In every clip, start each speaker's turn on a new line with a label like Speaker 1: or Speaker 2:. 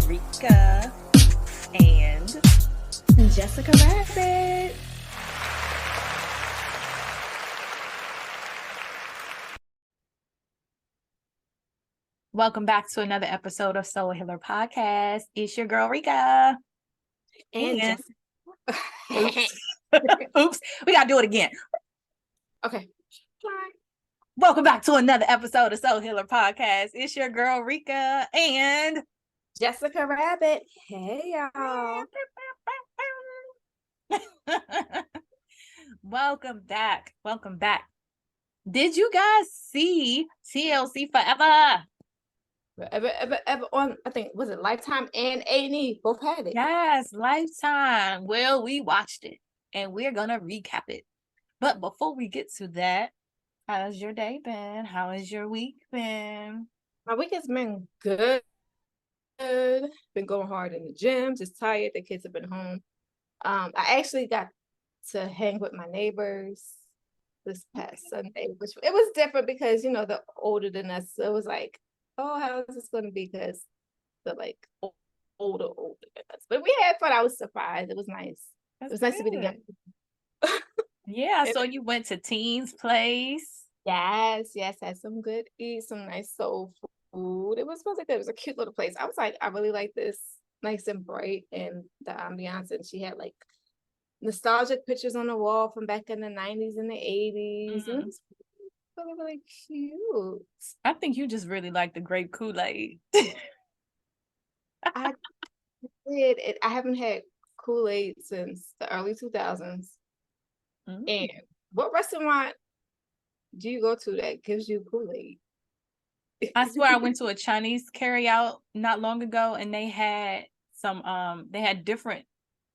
Speaker 1: Rika and
Speaker 2: Jessicarabbit.
Speaker 1: welcome back to another episode of Soul Healer Podcast. It's your girl Rika.
Speaker 2: And
Speaker 1: Oops. Oops. We gotta do it again.
Speaker 2: Okay.
Speaker 1: Welcome back to another episode of Soul Healer Podcast. It's your girl Rika and
Speaker 2: Jessicarabbit. Hey y'all.
Speaker 1: Welcome back. Welcome back. Did you guys see TLC Forever?
Speaker 2: Ever on, I think, was it Lifetime and A&E? Both had it.
Speaker 1: Yes, Lifetime. Well, we watched it and we're gonna recap it. But before we get to that, how's your day been? How has your week been?
Speaker 2: My week has been good. Been going hard in the gym, just tired. The kids have been home. I actually got to hang with my neighbors this past Sunday, which it was different because, you know, they're older than us. So it was like, oh, how is this going to be? Because they're like older than us. But we had fun. I was surprised. It was nice.
Speaker 1: That's
Speaker 2: it was nice to be
Speaker 1: good.
Speaker 2: together.
Speaker 1: Yeah, so you went to Teen's place.
Speaker 2: Yes, had some good eat, some nice soul food. It was good. It was a cute little place. I was like, I really like this, nice and bright, and the ambiance. And she had like nostalgic pictures on the wall from back in the 90s and the 80s. And it was really, really cute.
Speaker 1: I think you just really like the grape Kool-Aid.
Speaker 2: I did it. I haven't had Kool-Aid since the early 2000s. And what restaurant do you go to that gives you Kool-Aid?
Speaker 1: I swear I went to a Chinese carryout not long ago and they had they had different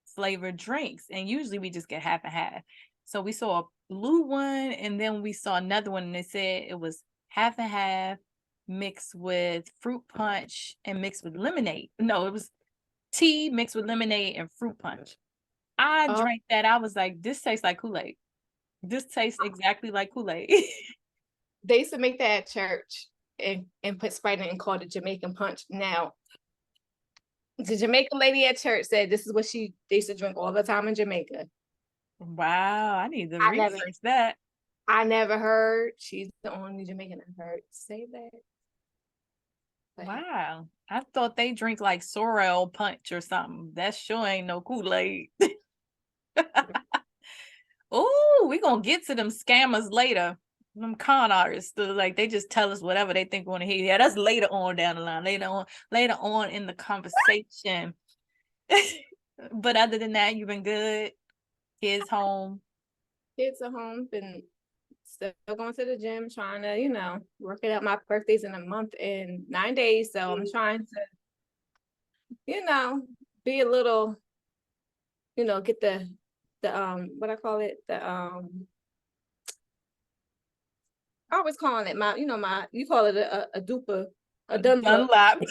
Speaker 1: flavored drinks, and usually we just get half and half. So we saw a blue one and then we saw another one and they said it was half and half mixed with fruit punch and mixed with lemonade. No, it was tea mixed with lemonade and fruit punch. I drank that. I was like, this tastes like Kool-Aid. This tastes exactly like Kool-Aid.
Speaker 2: They used to make that at church and put Sprite in and called it Jamaican punch. Now, the Jamaican lady at church said this is what they used to drink all the time in Jamaica.
Speaker 1: Wow, I need to research that.
Speaker 2: I never heard. She's the only Jamaican I've heard say that.
Speaker 1: But wow, I thought they drink like sorrel punch or something. That sure ain't no Kool-Aid. Oh, we're gonna get to them scammers later. Them con artists, like they just tell us whatever they think we want to hear. Yeah, that's later on down the line, later on in the conversation. But other than that, you've been good. Kids home.
Speaker 2: Kids are home. Been still going to the gym, trying to, you know, work it out. My birthday's in a month and 9 days, so I'm trying to, you know, be a little, you know, get the what I call it, I always calling it you call it a duper, a
Speaker 1: Dunlap.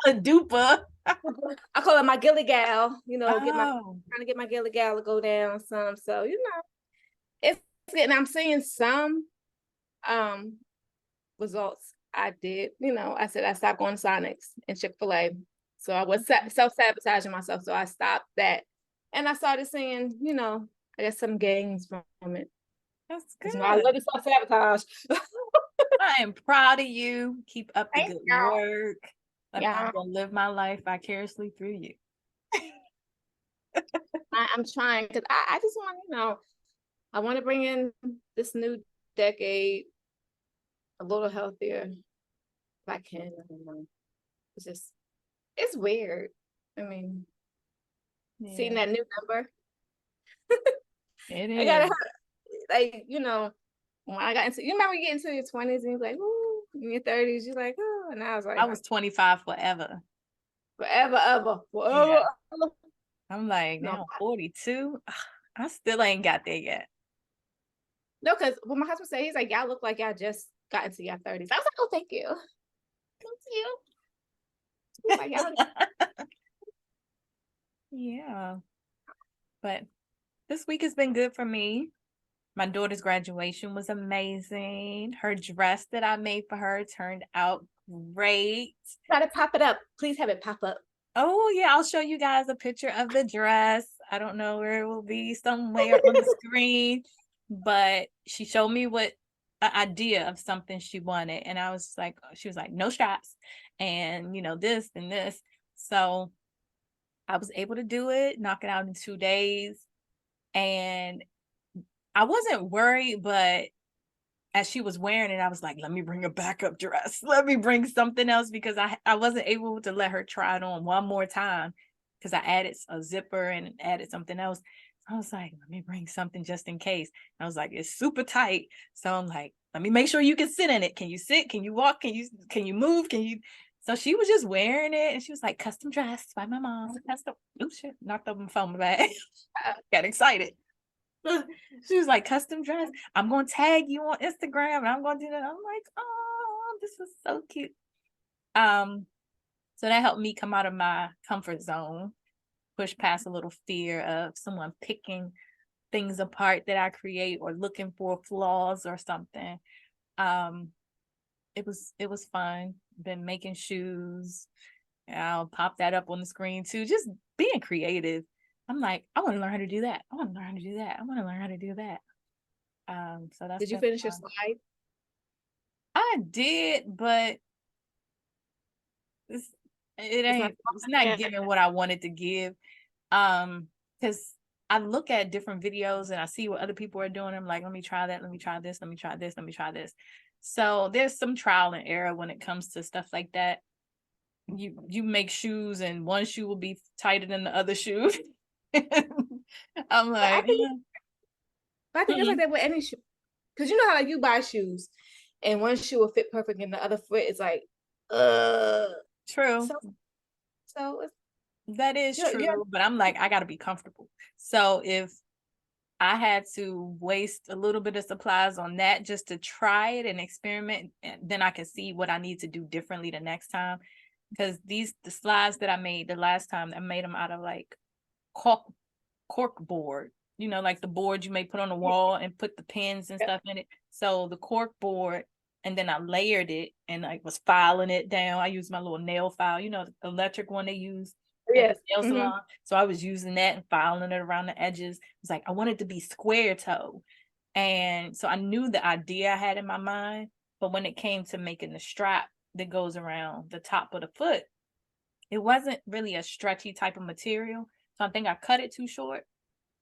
Speaker 1: A duper.
Speaker 2: I call it my gilly gal, you know, trying to get my gilly gal to go down some. So, you know, it's good. And I'm seeing some results. I did, you know, I said I stopped going to Sonics and Chick-fil-A. So I was self-sabotaging myself. So I stopped that. And I started seeing, you know, I guess some gains from it.
Speaker 1: That's good.
Speaker 2: You know, I love to self-sabotage.
Speaker 1: I am proud of you. Keep up the good work. I'm gonna live my life vicariously through you.
Speaker 2: I'm trying because I just want, you know, I want to bring in this new decade a little healthier if I can. I don't know. It's weird. I mean, seeing that new number.
Speaker 1: It is.
Speaker 2: I gotta, like, you know, when I got into, you remember you get into your 20s and you're like, ooh, in your 30s, you're like, oh, and I was like,
Speaker 1: I was 25 forever.
Speaker 2: Forever.
Speaker 1: Yeah. I'm like, now I'm 42. I still ain't got there yet.
Speaker 2: No, because when my husband said, he's like, y'all look like y'all just got into your 30s. I was like, oh, thank you. Thank you. Like,
Speaker 1: yeah. But this week has been good for me. My daughter's graduation was amazing. Her dress that I made for her turned out great.
Speaker 2: Try to pop it up. Please have it pop up.
Speaker 1: Oh yeah, I'll show you guys a picture of the dress. I don't know where it will be, somewhere on the screen, but she showed me what an idea of something she wanted, and I was like, she was like, no straps, and this and this. So I was able to do it, knock it out in 2 days, and I wasn't worried, but as she was wearing it, I was like, let me bring a backup dress. Let me bring something else, because I wasn't able to let her try it on one more time, because I added a zipper and added something else. I was like, let me bring something just in case. I was like, it's super tight. So I'm like, let me make sure you can sit in it. Can you sit? Can you walk? Can you move? Can you? So she was just wearing it, and she was like, custom dress by my mom. Custom. Oh shit, knocked over my phone bag. Got excited. She was like, custom dress. I'm going to tag you on Instagram and I'm going to do that. I'm like, oh, this is so cute. So that helped me come out of my comfort zone, push past a little fear of someone picking things apart that I create or looking for flaws or something. It was fun. Been making shoes. I'll pop that up on the screen too. Just being creative. I'm like, I want to learn how to do that. I want to learn how to do that. I want to learn how to do that. So that's
Speaker 2: Did you finish your slide?
Speaker 1: I did, but it's not giving what I wanted to give. Because I look at different videos and I see what other people are doing. I'm like, let me try that, let me try this, let me try this, let me try this. So there's some trial and error when it comes to stuff like that. You make shoes and one shoe will be tighter than the other shoe. I'm like,
Speaker 2: I think it's like that with any shoe. Because you know how like you buy shoes and one shoe will fit perfect and the other foot is like,
Speaker 1: true.
Speaker 2: So
Speaker 1: that is true, but I'm like, I gotta be comfortable. So if I had to waste a little bit of supplies on that just to try it and experiment, and then I can see what I need to do differently the next time. Because the slides that I made the last time, I made them out of like cork board, like the board you may put on the wall and put the pins and stuff in it. So the cork board, and then I layered it and I was filing it down. I used my little nail file, the electric one they use at the nail salon. So I was using that and filing it around the edges. It's like I wanted to be square toe. And so I knew the idea I had in my mind, but when it came to making the strap that goes around the top of the foot, it wasn't really a stretchy type of material. So I think I cut it too short.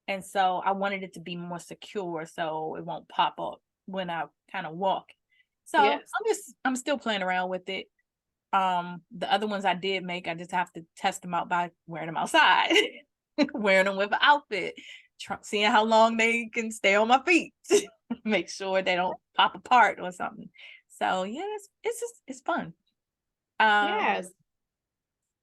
Speaker 1: And so I wanted it to be more secure so it won't pop up when I kind of walk. So I'm still playing around with it. The other ones I did make, I just have to test them out by wearing them outside, wearing them with an outfit, seeing how long they can stay on my feet, make sure they don't pop apart or something. So yeah, it's fun.
Speaker 2: Yes.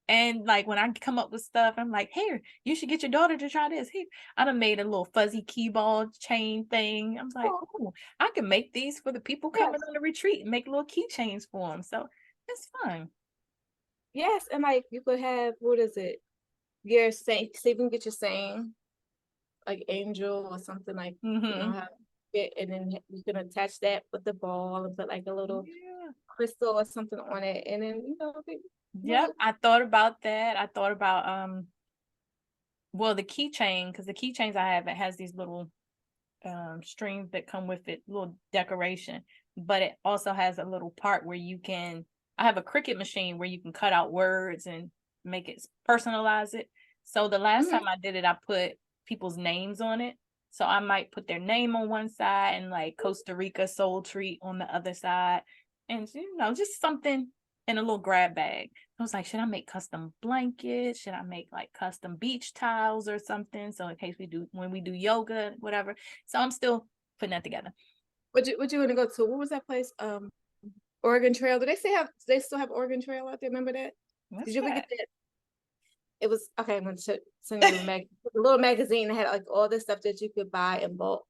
Speaker 1: And like when I come up with stuff, I'm like, here, you should get your daughter to try this. Here, I done made a little fuzzy key ball chain thing. I'm like, oh, I can make these for the people coming on the retreat and make little keychains for them. So it's fun.
Speaker 2: Yes, and like you could have, what is it? Your saying, see if you can get your saying, like angel or something like, how it, and then you can attach that with the ball and put like a little crystal or something on it, and then
Speaker 1: Yep, I thought about that. I thought about well, the keychain, because the keychains I have, it has these little strings that come with it, little decoration, but it also has a little part where I have a Cricut machine where you can cut out words and make it personalize it. So the last time I did it, I put people's names on it. So I might put their name on one side and like Costa Rica Soul Treat on the other side, and just something in a little grab bag. I was like, should I make custom blankets? Should I make like custom beach towels or something? So in case when we do yoga, whatever. So I'm still putting that together.
Speaker 2: What you want to go to? What was that place? Oregon Trail. Do they still have Oregon Trail out there? Remember that? Did you ever get that? It was okay. I'm gonna send you a little magazine that had like all this stuff that you could buy in bulk.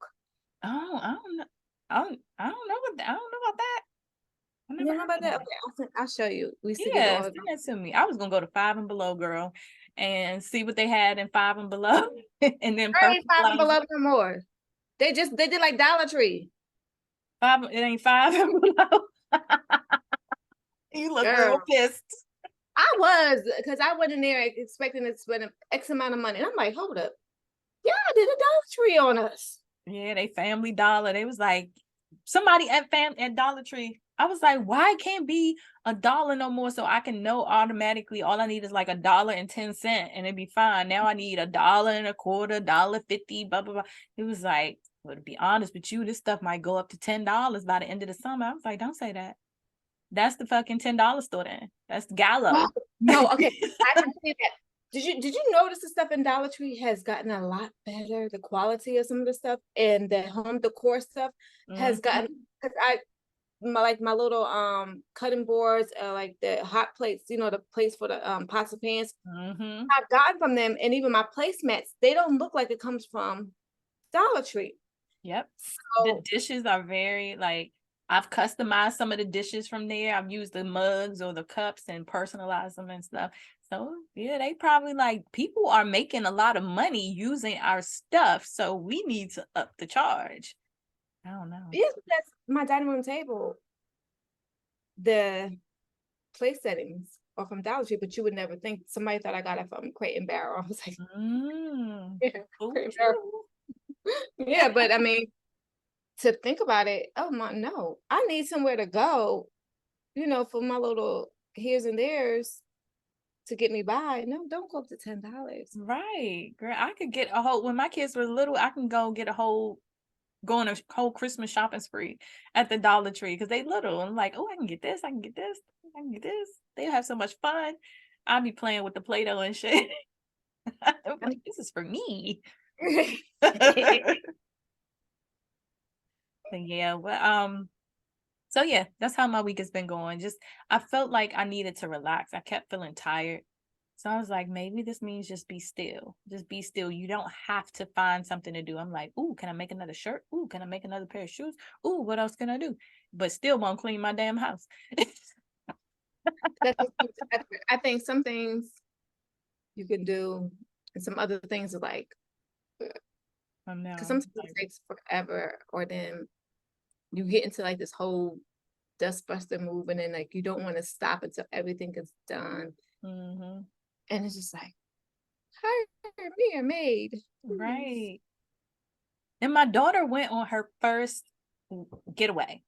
Speaker 1: Oh, I don't know. I don't know about that.
Speaker 2: You know about that? Okay, I'll show you. We used to
Speaker 1: send that to me. I was gonna go to Five and Below, girl, and see what they had in Five and Below, and then
Speaker 2: Five and Below no more. They did like Dollar Tree.
Speaker 1: It ain't Five and Below. You look
Speaker 2: Girl,
Speaker 1: real pissed.
Speaker 2: I was, because I went in there expecting to spend an X amount of money. And I'm like, hold up. Yeah, I did a Dollar Tree on us.
Speaker 1: Yeah, they Family Dollar. They was like, somebody at Dollar Tree. I was like, why can't be $1 no more so I can know automatically all I need is like $1.10 and it'd be fine. Now I need $1.25, $1.50, blah blah blah. It was like, well, to be honest with you, this stuff might go up to $10 by the end of the summer. I was like, don't say that. That's the fucking $10 store then. That's Gallo.
Speaker 2: Well, no, okay. I can see that. Did you notice the stuff in Dollar Tree has gotten a lot better? The quality of some of the stuff and the home decor stuff has gotten, because my little cutting boards, like the hot plates, the plates for the pots and pans. I've gotten from them, and even my placemats, they don't look like it comes from Dollar Tree.
Speaker 1: Yep.
Speaker 2: So
Speaker 1: The dishes are very like, I've customized some of the dishes from there. I've used the mugs or the cups and personalized them and stuff. So yeah, they probably like, people are making a lot of money using our stuff. So we need to up the charge. I don't know.
Speaker 2: yes, that's my dining room table. The place settings are from Dollar Tree, but you would never think. Somebody thought I got it from Crate and Barrel. I was like, yeah, Crate and Barrel. Yeah, but I mean, to think about it, oh my, no, I need somewhere to go, for my little here's and there's to get me by. No, don't go up to $10.
Speaker 1: Right, girl. I could get a whole, when my kids were little, I can go on a whole Christmas shopping spree at the Dollar Tree because they little. I'm like, oh, I can get this, I can get this, I can get this. They have so much fun. I'll be playing with the Play-Doh and shit. I'm like, this is for me. Yeah, but so yeah, that's how my week has been going. Just, I felt like I needed to relax. I kept feeling tired. So I was like, maybe this means just be still. Just be still. You don't have to find something to do. I'm like, ooh, can I make another shirt? Ooh, can I make another pair of shoes? Ooh, what else can I do? But still won't clean my damn house.
Speaker 2: I think some things you can do, and some other things are like,
Speaker 1: I know.
Speaker 2: because sometimes it takes forever, or then you get into like this whole dustbuster move, and then like you don't want to stop until everything is done. And it's just like, hire me a maid.
Speaker 1: Right. And my daughter went on her first getaway.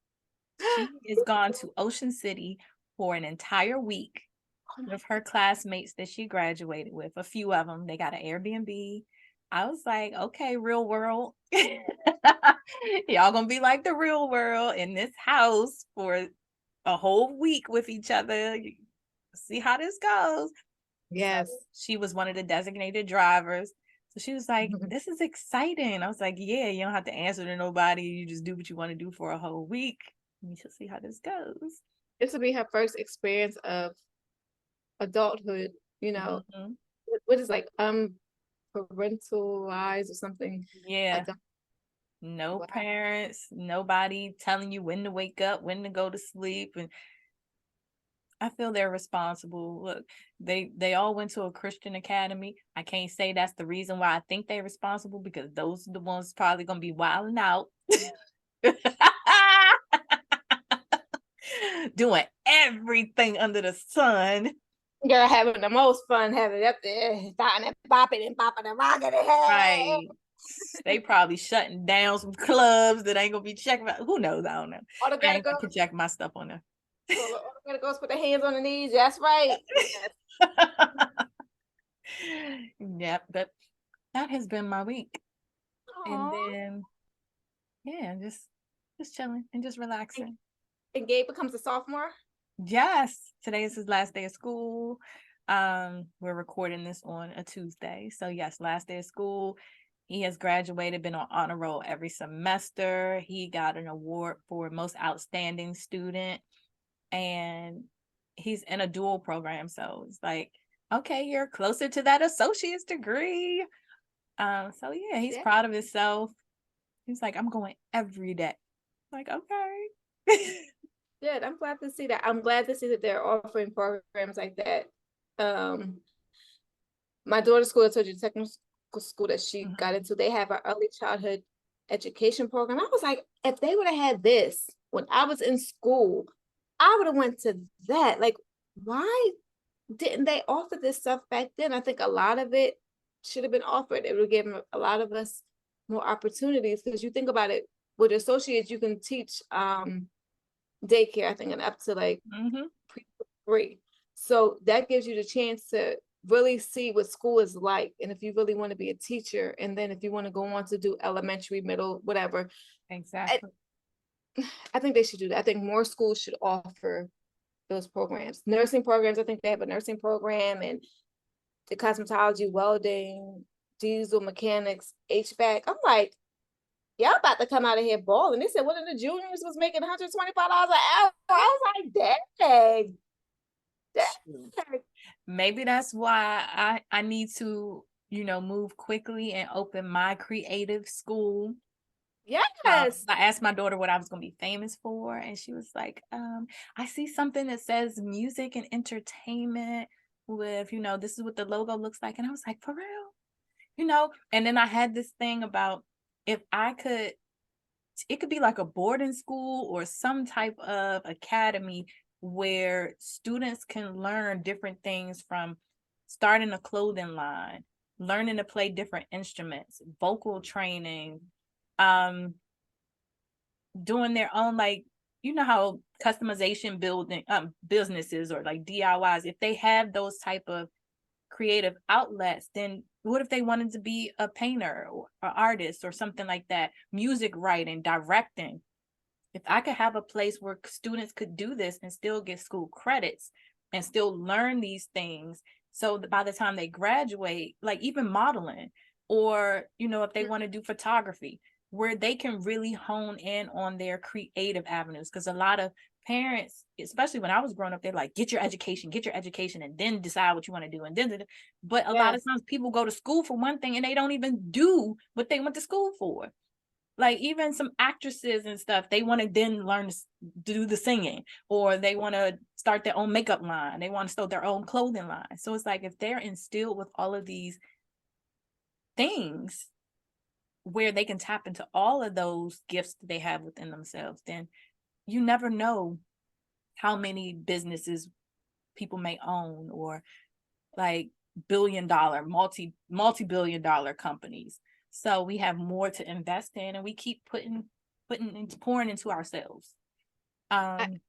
Speaker 1: She is gone to Ocean City for an entire week with her classmates that she graduated with. A few of them, they got an Airbnb. I was like, okay, real world. Y'all gonna be like the real world in this house for a whole week with each other. See how this goes.
Speaker 2: Yes.
Speaker 1: So she was one of the designated drivers. So she was like, this is exciting. I was like, yeah, you don't have to answer to nobody. You just do what you want to do for a whole week. We shall see how this goes.
Speaker 2: This will be her first experience of adulthood, what is like parentalized or something.
Speaker 1: Yeah. No parents, nobody telling you when to wake up, when to go to sleep. And I feel they're responsible. Look, they all went to a Christian academy. I can't say that's the reason why I think they're responsible, because those are the ones probably gonna be wilding out. Doing everything under the sun.
Speaker 2: Girl, having the most fun, having it up there, starting and bopping and rocking it.
Speaker 1: Right. They probably shutting down some clubs that ain't gonna be checking out. Who knows? I don't know. I ain't gonna project my stuff on there.
Speaker 2: All the goes put their hands on the knees. That's right.
Speaker 1: Yep, but that has been my week.
Speaker 2: Aww.
Speaker 1: And then yeah, just chilling and just relaxing.
Speaker 2: And Gabe becomes a sophomore?
Speaker 1: Yes, today is his last day of school. We're recording this on a Tuesday. So yes, last day of school. He has graduated, been on honor roll every semester. He got an award for most outstanding student, and he's in a dual program. So it's like, okay, you're closer to that associate's degree. So yeah, he's proud of himself. He's like, I'm going every day. Like, okay.
Speaker 2: Good. I'm glad to see that. I'm glad to see that they're offering programs like that. My daughter's school, I told you, technical school that she got into, they have an early childhood education program. I was like, if they would have had this when I was in school, I would have went to that. Like, why didn't they offer this stuff back then? I think a lot of it should have been offered. It would have given a lot of us more opportunities, because you think about it, with associates, you can teach daycare, I think, and up to like pre-3. So that gives you the chance to really see what school is like. And if you really want to be a teacher, and then if you want to go on to do elementary, middle, whatever.
Speaker 1: Exactly.
Speaker 2: I think they should do that. I think more schools should offer those programs. Nursing programs, I think they have a nursing program, and the cosmetology, welding, diesel mechanics, HVAC. I'm like, y'all about to come out of here balling. They said one of the juniors was making $125 an hour. I was like, dang.
Speaker 1: Maybe that's why I need to, move quickly and open my creative school.
Speaker 2: Yes.
Speaker 1: I asked my daughter what I was going to be famous for, and she was like, I see something that says music and entertainment with, this is what the logo looks like. And I was like, for real? And then I had this thing about, if I could, it could be like a boarding school or some type of academy where students can learn different things, from starting a clothing line, learning to play different instruments, vocal training, doing their own, like, how customization building businesses or like DIYs, if they have those type of creative outlets, then what if they wanted to be a painter or an artist or something like that, music writing, directing? If I could have a place where students could do this and still get school credits and still learn these things, so that by the time they graduate, like even modeling, or, if they want to do photography, where they can really hone in on their creative avenues. Because a lot of parents, especially when I was growing up, they're like, get your education, and then decide what you want to do. And then, but a lot of times people go to school for one thing and they don't even do what they went to school for. Like even some actresses and stuff, they want to then learn to do the singing, or they want to start their own makeup line. They want to start their own clothing line. So it's like, if they're instilled with all of these things where they can tap into all of those gifts that they have within themselves, then you never know how many businesses people may own, or like billion-dollar, multi-billion dollar companies. So we have more to invest in, and we keep pouring into ourselves.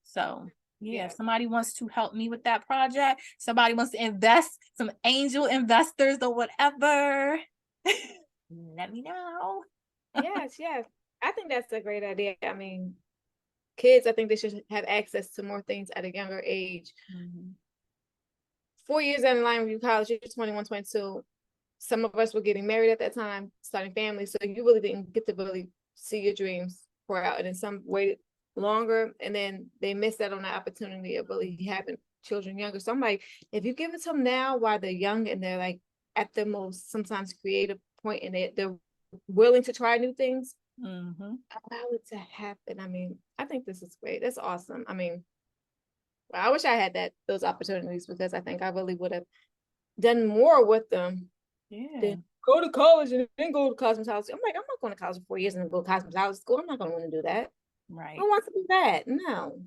Speaker 1: So yeah, if somebody wants to help me with that project, somebody wants to invest, some angel investors or whatever, let me know.
Speaker 2: Yes. I think that's a great idea. I mean, kids, I think they should have access to more things at a younger age. 4 years down the line of college, you're 21, 22. Some of us were getting married at that time, starting families. So you really didn't get to really see your dreams pour out. And then some waited longer, and then they missed out on the opportunity of really having children younger. So I'm like, if you give it to them now while they're young and they're like at the most sometimes creative point, and they're willing to try new things, allow it to happen. I mean, I think this is great. That's awesome. I mean, I wish I had those opportunities, because I think I really would have done more with them. Then go to college and then go to cosmetology. I'm like, I'm not going to college for 4 years and go to cosmetology school. I'm not going to want to do that.
Speaker 1: Right.
Speaker 2: I want to do that. No.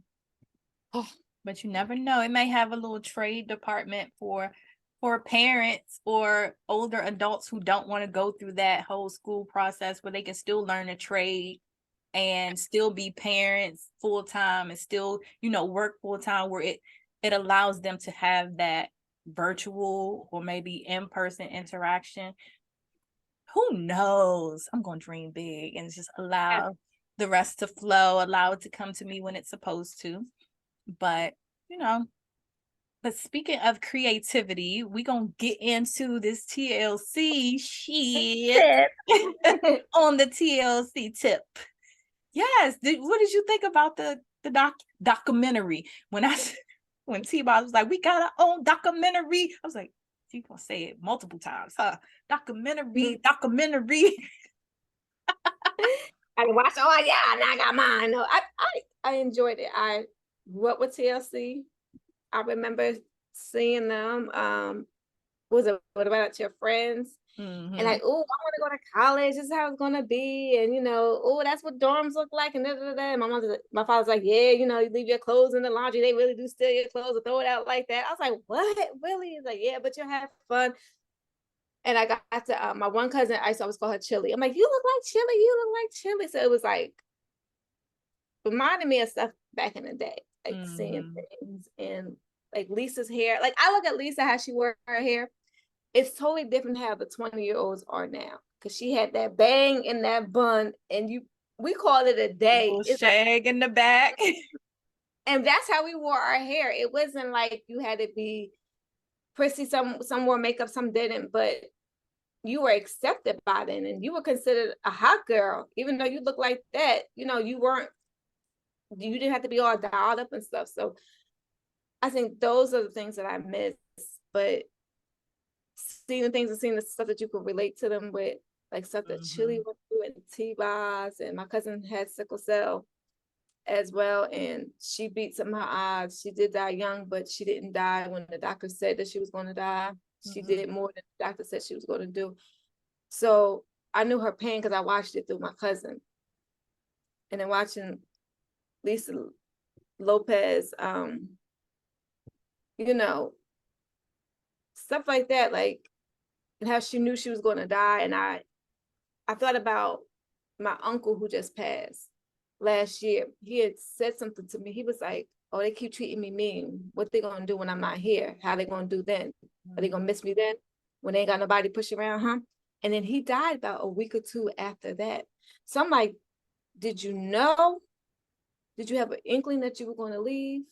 Speaker 1: Oh, but you never know. It may have a little trade department for parents or older adults who don't want to go through that whole school process, where they can still learn a trade and still be parents full time, and still, work full time, where it allows them to have that virtual or maybe in-person interaction. Who knows? I'm going to dream big and just allow the rest to flow, allow it to come to me when it's supposed to. But, but speaking of creativity, we going to get into this TLC shit on the TLC tip. Yes. What did you think about the documentary? When T-Boz was like, we got our own documentary. I was like, you gonna say it multiple times, huh? Documentary.
Speaker 2: I watched. Oh yeah, and I got mine. No, I enjoyed it. I grew up with TLC. I remember seeing them. Was it What About Your Friends? And like, oh, I want to go to college. This is how it's gonna be, and oh, that's what dorms look like, and da, da, da, da. And my father's like, yeah, you leave your clothes in the laundry. They really do steal your clothes and throw it out like that. I was like, what, really? He's like, yeah, but you'll have fun. And I got to my one cousin. I used to always call her Chili. I'm like, you look like Chili. You look like Chili. So it was like reminding me of stuff back in the day, like seeing things, and like Lisa's hair. Like I look at Lisa how she wore her hair. It's totally different how the 20-year-olds are now, because she had that bang in that bun, and we call it a day.
Speaker 1: It's shag like, in the back.
Speaker 2: And that's how we wore our hair. It wasn't like you had to be prissy. Some wore makeup, some didn't, but you were accepted by then, and you were considered a hot girl, even though you look like that. You didn't have to be all dialed up and stuff. So I think those are the things that I miss, but seeing the stuff that you could relate to them with, like stuff that Chili went through and T-Boz, and my cousin had sickle cell as well, and she beat some of her odds. She did die young, but she didn't die when the doctor said that she was going to die. She did more than the doctor said she was going to do. So I knew her pain because I watched it through my cousin. And then watching Lisa Lopez, stuff like that, like, and how she knew she was going to die. And I thought about my uncle who just passed last year. He had said something to me. He was like, oh, they keep treating me mean. What they going to do when I'm not here? How they going to do then? Are they going to miss me then? When they ain't got nobody push around, huh? And then he died about a week or two after that. So I'm like, did you know? Did you have an inkling that you were going to leave?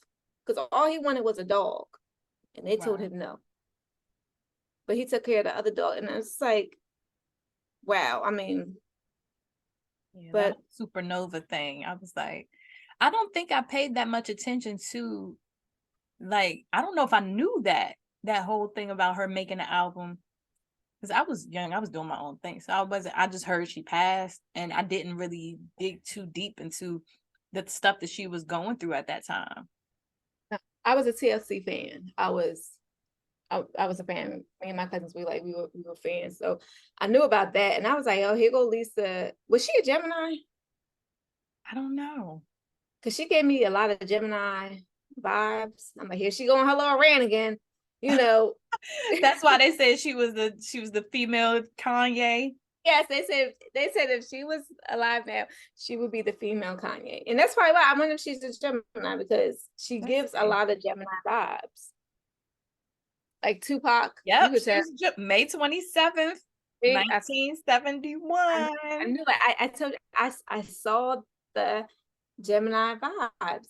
Speaker 2: Because all he wanted was a dog. And they told him no. But he took care of the other dog. And it's like, wow. I mean,
Speaker 1: but supernova thing, I was like, I don't think I paid that much attention to, like, I don't know if I knew that whole thing about her making an album, because I was young, I was doing my own thing. So I just heard she passed, and I didn't really dig too deep into the stuff that she was going through at that time.
Speaker 2: I was a TLC fan. I was a fan. Me and my cousins, we were fans. So I knew about that, and I was like, oh, here go Lisa. Was she a Gemini?
Speaker 1: I don't know,
Speaker 2: because she gave me a lot of Gemini vibes. I'm like, here she going her little rant again.
Speaker 1: That's why they said she was the female Kanye.
Speaker 2: Yes, they said if she was alive now, she would be the female Kanye. And that's probably why I wonder if she's a Gemini, because she gives a lot of Gemini vibes. Like Tupac.
Speaker 1: Yep, May 27th, 1971.
Speaker 2: I knew it. I told you, I saw the Gemini vibes.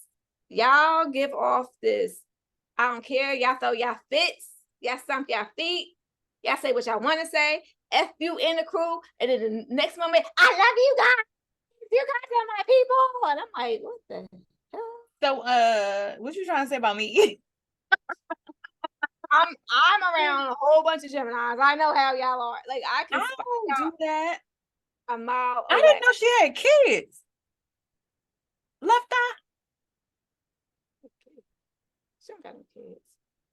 Speaker 2: Y'all give off this, I don't care. Y'all throw y'all fits. Y'all stomp y'all feet. Y'all say what y'all want to say. F you in the crew. And then the next moment, I love you guys. You guys are my people. And I'm like, what the hell?
Speaker 1: So, what you trying to say about me?
Speaker 2: I'm around a whole bunch of Geminis. I know how y'all are. Like, I
Speaker 1: don't do that.
Speaker 2: A mile away.
Speaker 1: I didn't know she had kids. Left eye.
Speaker 2: She don't got no kids.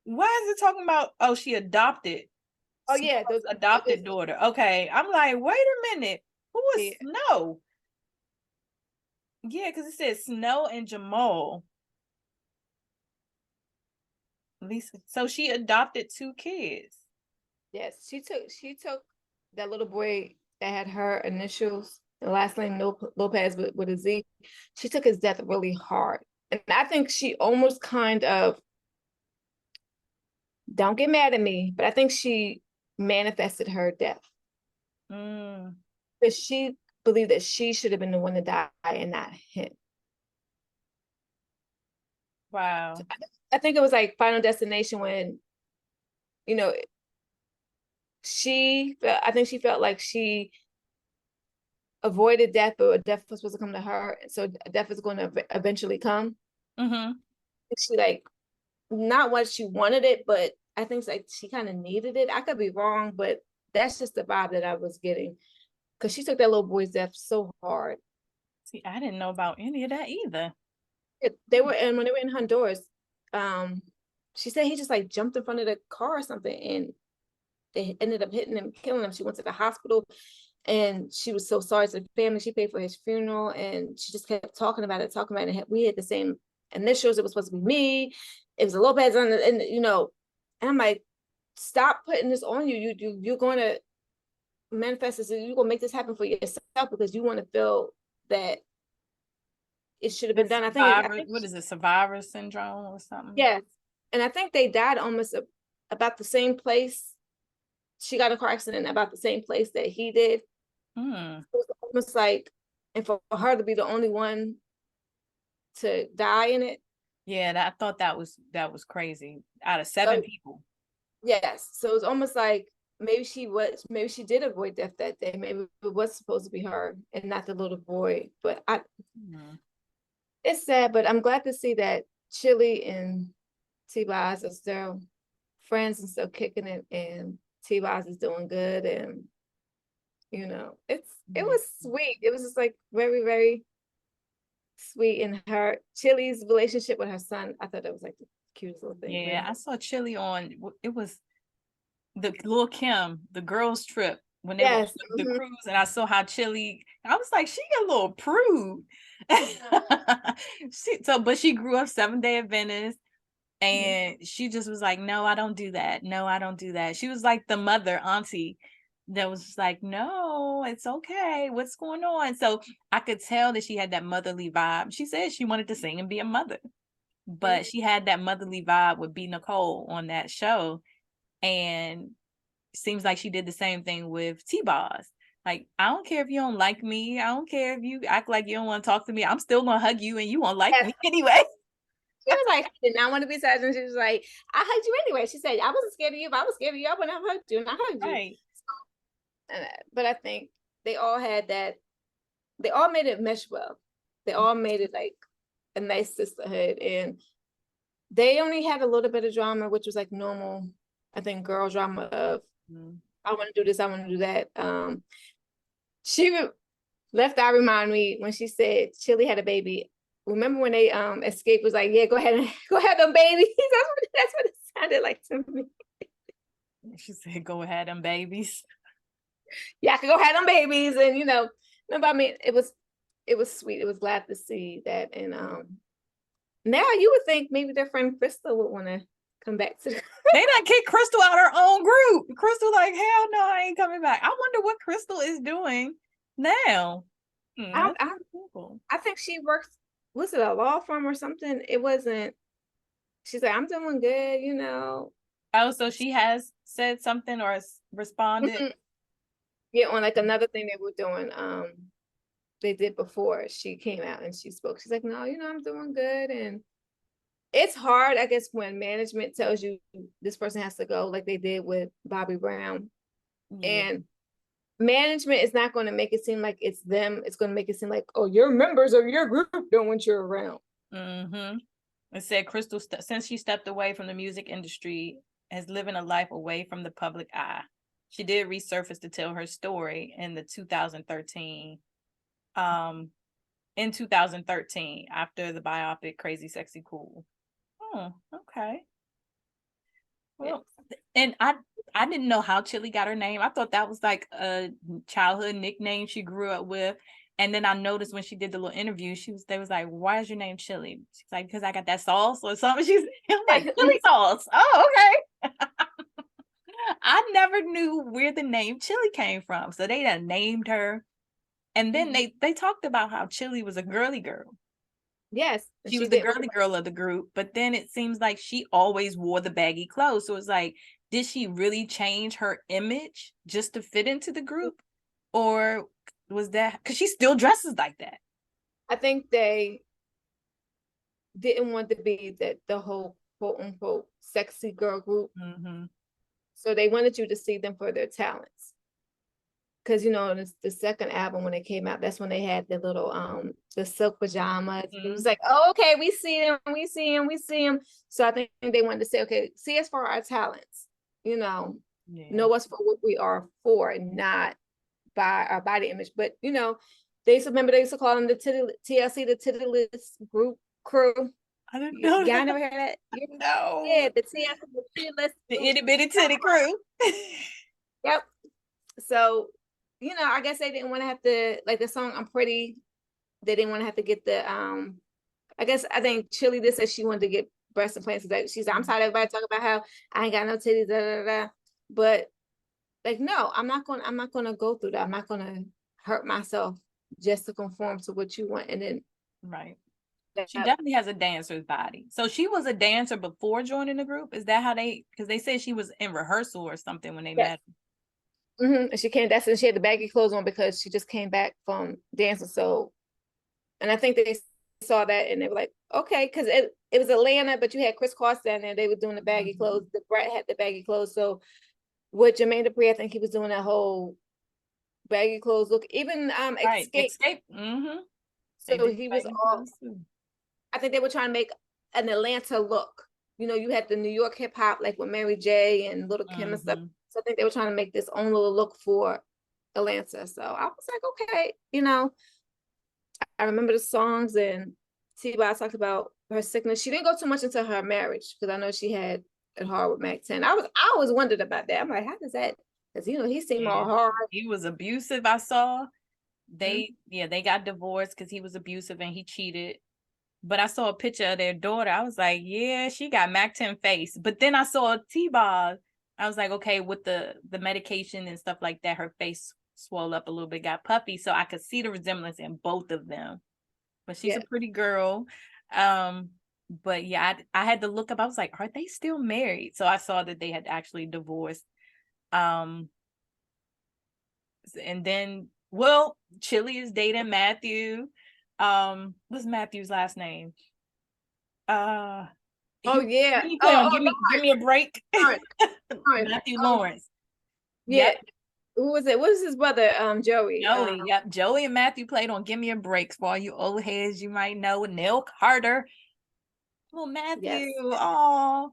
Speaker 1: Why is it talking about? Oh, she adopted.
Speaker 2: Oh yeah,
Speaker 1: those adopted daughter. Okay, I'm like, wait a minute. Who is Snow? Yeah, because it says Snow and Jamal. Lisa. So she adopted 2 kids.
Speaker 2: Yes, she took that little boy that had her initials, the last name Lopez with a Z. She took his death really hard. And I think she almost kind of, don't get mad at me, but I think she manifested her death. Because she believed that she should have been the one to die and not him.
Speaker 1: Wow.
Speaker 2: So I think it was like Final Destination when, I think she felt like she avoided death, but death was supposed to come to her. So death was going to eventually come. She like, not what she wanted it, but I think like she kind of needed it. I could be wrong, but that's just the vibe that I was getting, because she took that little boy's death so hard.
Speaker 1: See, I didn't know about any of that either.
Speaker 2: When they were in Honduras, she said he just like jumped in front of the car or something, and they ended up hitting him, killing him. She went to the hospital and she was so sorry to the family. She paid for his funeral and she just kept talking about it. We had the same initials. It was supposed to be me. It was a Lopez, and you know, and I'm like, stop putting this on you. You're going to manifest this. You're going to make this happen for yourself because you want to feel that it should have been done. I think
Speaker 1: what is it, survivor syndrome or something?
Speaker 2: yes. And I think they died almost about the same place. She got in a car accident about the same place that he did. It was almost like, and for her to be the only one to die in it.
Speaker 1: Yeah, I thought that was crazy. Out of 7 people.
Speaker 2: Yes. So it's almost like maybe she did avoid death that day. Maybe it was supposed to be her and not the little boy. But it's sad, but I'm glad to see that Chili and T-Boz are still friends and still kicking it, and T-Boz is doing good, and you know, it was sweet. It was just like very, very sweet. And her Chili's relationship with her son, I thought that was like the cutest little thing.
Speaker 1: Yeah, I saw Chili on, it was the Lil Kim, the girls trip when they were the cruise, and I saw how Chili, I was like, she a little prude. But she grew up Seventh-day Adventist, and she just was like, no, I don't do that. No, I don't do that. She was like the mother auntie that was just like, no, it's okay. What's going on? So I could tell that she had that motherly vibe. She said she wanted to sing and be a mother, but she had that motherly vibe with B. Nicole on that show. And seems like she did the same thing with T-Boz. Like, I don't care if you don't like me. I don't care if you act like you don't want to talk to me. I'm still going to hug you and you won't like me anyway.
Speaker 2: She was like, I did not want to be sad. And she was like, I hugged you anyway. She said, I wasn't scared of you, but I was scared of you. I wouldn't have hugged you, and I hugged you. Right. But I think they all had that. They all made it mesh well. They all made it like a nice sisterhood. And they only had a little bit of drama, which was like normal, I think, girl drama of, I want to do this, I want to do that. She left out remind me when she said Chili had a baby. Remember when they escaped, was like, yeah, go ahead them babies. That's what it sounded like to me.
Speaker 1: She said, go ahead them babies.
Speaker 2: Yeah, I could go ahead them babies. And you know, remember, I mean, it was sweet. It was glad to see that. And now you would think maybe their friend Crystal would want to come back to
Speaker 1: they done kick Crystal out her own group. Crystal like, hell no, I ain't coming back. I wonder what Crystal is doing now.
Speaker 2: I think she works, was it a law firm or something? It wasn't. She's like, I'm doing good, you know.
Speaker 1: Oh, so she has said something or responded?
Speaker 2: Yeah, on like another thing they were doing, they did before she came out and she spoke. She's like, no, you know, I'm doing good. And it's hard, I guess, when management tells you this person has to go, like they did with Bobby Brown. And management is not going to make it seem like it's them. It's going to make it seem like, oh, your members of your group don't want you around.
Speaker 1: It said Crystal, since she stepped away from the music industry, has living a life away from the public eye. She did resurface to tell her story in 2013. In 2013, after the biopic Crazy Sexy Cool. Oh, okay. Well, and I didn't know how Chili got her name. I thought that was like a childhood nickname she grew up with. And then I noticed when she did the little interview, they was like, why is your name Chili? She's like, because I got that sauce or something. I'm like, chili sauce. Oh, okay. I never knew where the name Chili came from. So they done named her. And then they talked about how Chili was a girly girl.
Speaker 2: Yes.
Speaker 1: She was the girly girl of the group, but then it seems like she always wore the baggy clothes. So it's like, did she really change her image just to fit into the group? Or was that because she still dresses like that?
Speaker 2: I think they didn't want to be the whole quote unquote sexy girl group. So they wanted you to see them for their talents. Because, you know, the second album, when it came out, that's when they had the little the silk pajamas. It was like, oh, okay, we see them. So I think they wanted to say, okay, see us for our talents, you know us for what we are for, not by our body image. But you know, they used to call them the TLC, the Tiddlers group crew.
Speaker 1: I didn't know.
Speaker 2: Y'all never heard that?
Speaker 1: No.
Speaker 2: Yeah, the TLC,
Speaker 1: the itty bitty titty crew.
Speaker 2: Yep. So, I guess they didn't want to have to, like, the song "I'm Pretty." They didn't want to have to get the I think Chili did say she wanted to get breast implants. Like, she's like, I'm tired of everybody talking about how I ain't got no titties, da da da. But like, no, I'm not gonna go through that. I'm not gonna hurt myself just to conform to what you want. And then
Speaker 1: Right. She
Speaker 2: that,
Speaker 1: definitely has a dancer's body. So she was a dancer before joining the group. Is that how because they said she was in rehearsal or something when they
Speaker 2: yes.
Speaker 1: met?
Speaker 2: And she came, that's when she had the baggy clothes on because she just came back from dancing. So, and I think they saw that and they were like, okay, because it was Atlanta, but you had Chris Cross down there. They were doing the baggy clothes. The Brett had the baggy clothes. So with Jermaine Dupri, I think he was doing that whole baggy clothes look. Even
Speaker 1: Right.
Speaker 2: Escape.
Speaker 1: Escape. Mm-hmm. They
Speaker 2: So
Speaker 1: did
Speaker 2: he was
Speaker 1: baggy
Speaker 2: all.
Speaker 1: clothes too.
Speaker 2: I think they were trying to make an Atlanta look. You had the New York hip hop, like with Mary J and Little Kim and stuff.
Speaker 1: Mm-hmm.
Speaker 2: So I think they were trying to make this own little look for Atlanta. So I was like, okay, I remember the songs, and T-Boz talked about her sickness. She didn't go too much into her marriage because I know she had it hard with Mac 10. I always wondered about that. I'm like, how does that? Because he seemed all
Speaker 1: Yeah.
Speaker 2: hard.
Speaker 1: He was abusive, I saw.
Speaker 2: Mm-hmm.
Speaker 1: They got divorced because he was abusive and he cheated. But I saw a picture of their daughter. I was like, yeah, she got Mac 10 face. But then I saw T-Boz. I was like, okay, with the medication and stuff like that, her face swelled up a little bit, got puffy. So I could see the resemblance in both of them. But she's a pretty girl. But yeah, I had to look up. I was like, are they still married? So I saw that they had actually divorced. And then, well, Chili is dating Matthew. What's Matthew's last name?
Speaker 2: Oh yeah.
Speaker 1: He play on Give Me a Break.
Speaker 2: Lawrence. Lawrence.
Speaker 1: Matthew Lawrence.
Speaker 2: Yeah.
Speaker 1: Yep.
Speaker 2: Who was it? What was his brother? Joey.
Speaker 1: Joey. Yep. Joey and Matthew played on Give Me a Break. For all you old heads, you might know Nell Carter. Well,
Speaker 2: Yes.
Speaker 1: Matthew. Oh,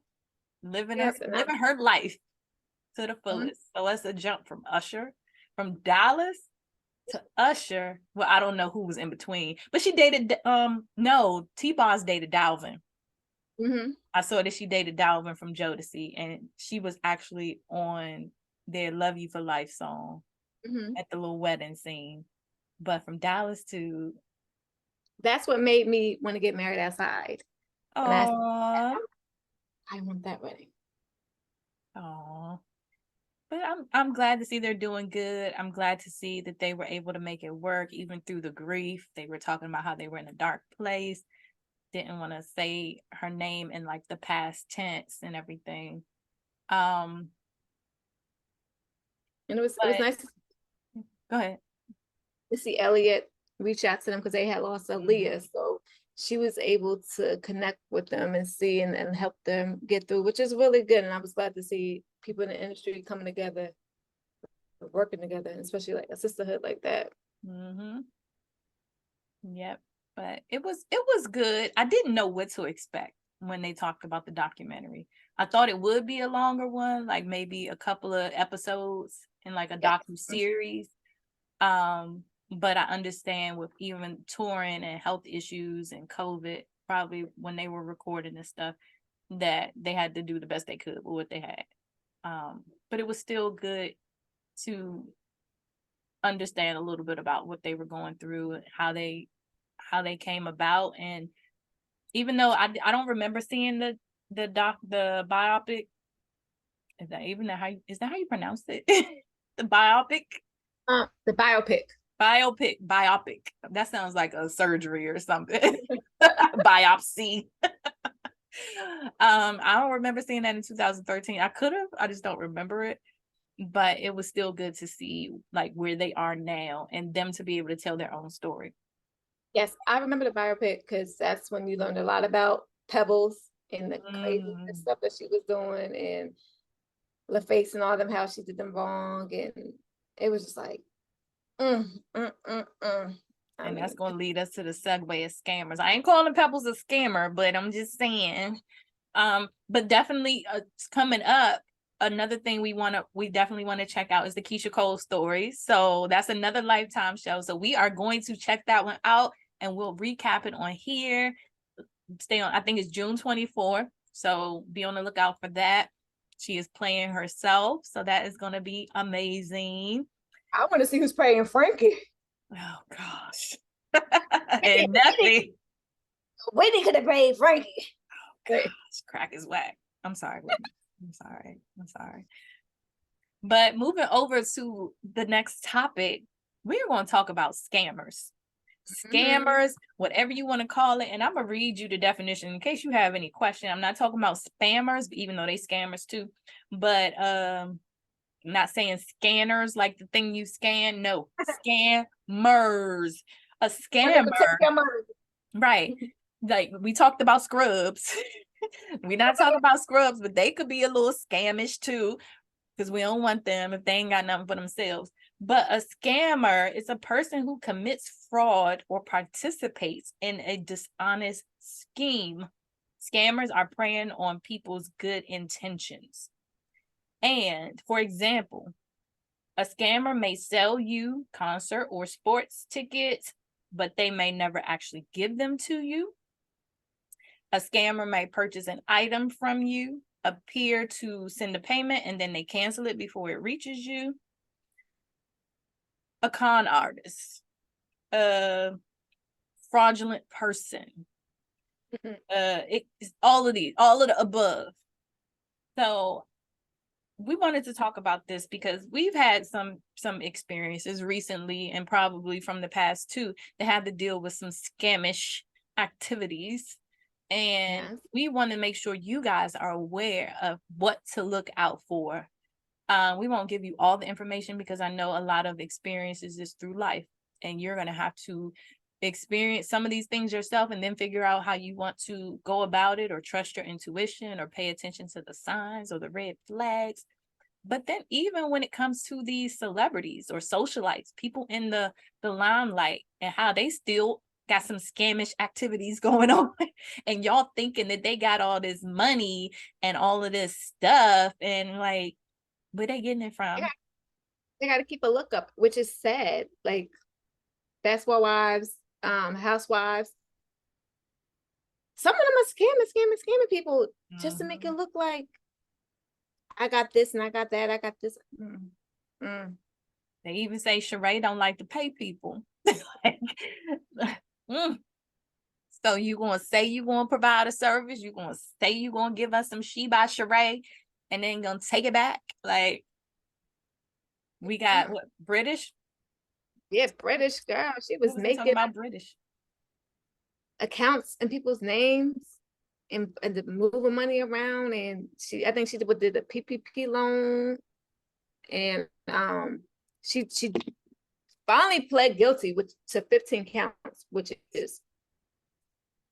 Speaker 2: Yes. And
Speaker 1: living her life to the
Speaker 2: Mhm.
Speaker 1: fullest. So that's a jump from Dallas to Usher. Well, I don't know who was in between, but she dated no, T-Boz dated Dalvin.
Speaker 2: Mhm.
Speaker 1: I saw that she dated Dalvin from Jodeci, and she was actually on their "Love You for Life" song
Speaker 2: Mhm.
Speaker 1: at the little wedding scene. But from Dallas to
Speaker 2: That's what made me want to get married outside. And
Speaker 1: oh
Speaker 2: I want that wedding.
Speaker 1: oh, but I'm glad to see they're doing good. I'm glad to see that they were able to make it work even through the grief. They were talking about how they were in a dark place, didn't want to say her name in like the past tense and everything. Um,
Speaker 2: And it was
Speaker 1: but
Speaker 2: nice
Speaker 1: go ahead.
Speaker 2: to see Elliot reach out to them because they had lost Aaliyah. So she was able to connect with them and see and help them get through, which is really good. And I was glad to see people in the industry coming together, working together, and especially like a sisterhood like that.
Speaker 1: Mm-hmm. Yep. But it was good. I didn't know what to expect when they talked about the documentary. I thought it would be a longer one, like maybe a couple of episodes in like a
Speaker 2: Yeah.
Speaker 1: docu-series. But I understand with even touring and health issues and COVID, probably when they were recording and stuff, that they had to do the best they could with what they had. But it was still good to understand a little bit about what they were going through and how they came about. And even though I don't remember seeing the biopic, is that how you pronounce it? The biopic.
Speaker 2: The biopic.
Speaker 1: Biopic. That sounds like a surgery or something. Biopsy. I don't remember seeing that in 2013. I could have, I just don't remember it. But it was still good to see like where they are now and them to be able to tell their own story.
Speaker 2: Yes, I remember the biopic because that's when you learned a lot about Pebbles and the crazy
Speaker 1: Mm.
Speaker 2: stuff that she was doing and LaFace and all them, how she did them wrong. And it was just like, mm, mm, mm, mm. I
Speaker 1: And that's
Speaker 2: mean,
Speaker 1: going to lead us to the segue of scammers. I ain't calling Pebbles a scammer, but I'm just saying. But definitely coming up, another thing we definitely want to check out is the Keisha Cole story. So that's another Lifetime show. So we are going to check that one out and we'll recap it on here. Stay on, I think it's June 24th. So be on the lookout for that. She is playing herself, so that is going to be amazing.
Speaker 2: I want to see who's playing Frankie.
Speaker 1: Oh gosh. And nothing.
Speaker 2: Whitney could have played Frankie.
Speaker 1: Gosh, crack is whack. I'm sorry, Whitney. I'm sorry. But moving over to the next topic, we're going to talk about scammers. Scammers, whatever you want to call it. And I'm going to read you the definition in case you have any question. I'm not talking about spammers, even though they scammers too. But I'm not saying scanners like the thing you scan. No, scammers. A scammer. Right. Like we talked about scrubs. We're not talking about scrubs, but they could be a little scamish too, because we don't want them if they ain't got nothing for themselves. But a scammer is a person who commits fraud or participates in a dishonest scheme. Scammers are preying on people's good intentions. And for example, a scammer may sell you concert or sports tickets, but they may never actually give them to you. A scammer may purchase an item from you, appear to send a payment, and then they cancel it before it reaches you. A con artist, a fraudulent person, it's all of the above. So we wanted to talk about this because we've had some experiences recently, and probably from the past too, that had to deal with some scamish activities. And we want to make sure you guys are aware of what to look out for. We won't give you all the information because I know a lot of experiences is through life, and you're going to have to experience some of these things yourself and then figure out how you want to go about it, or trust your intuition, or pay attention to the signs or the red flags. But then even when it comes to these celebrities or socialites, people in the limelight, and how they still got some scamish activities going on, and y'all thinking that they got all this money and all of this stuff, and like, where they getting it from?
Speaker 2: Yeah. They got to keep a lookup, which is sad. Like basketball wives, housewives. Some of them are scamming people just to make it look like I got this and I got that. I got this.
Speaker 1: They even say Sheree don't like to pay people. So you gonna say you gonna provide a service, you gonna say you gonna give us some she by Sheree, and then gonna take it back? Like, we got what, British?
Speaker 2: Yeah, British girl. She was making
Speaker 1: about British
Speaker 2: accounts in people's names and moving money around, and I think she did the PPP loan, and she finally pled guilty to 15 counts, which is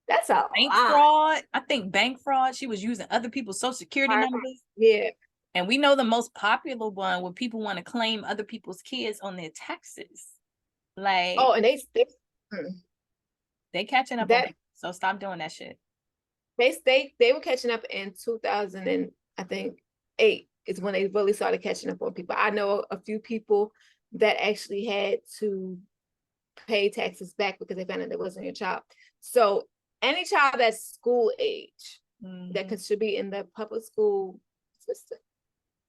Speaker 2: that's a
Speaker 1: bank
Speaker 2: lot.
Speaker 1: fraud. I think bank fraud. She was using other people's social security numbers.
Speaker 2: Yeah.
Speaker 1: And we know the most popular one where people want to claim other people's kids on their taxes. Like,
Speaker 2: and
Speaker 1: they catching up on it. So stop doing that shit.
Speaker 2: They were catching up in 2000 and I think 8 is when they really started catching up on people. I know a few people that actually had to pay taxes back because they found out it wasn't your child. So any child that's school age that should be in the public school system,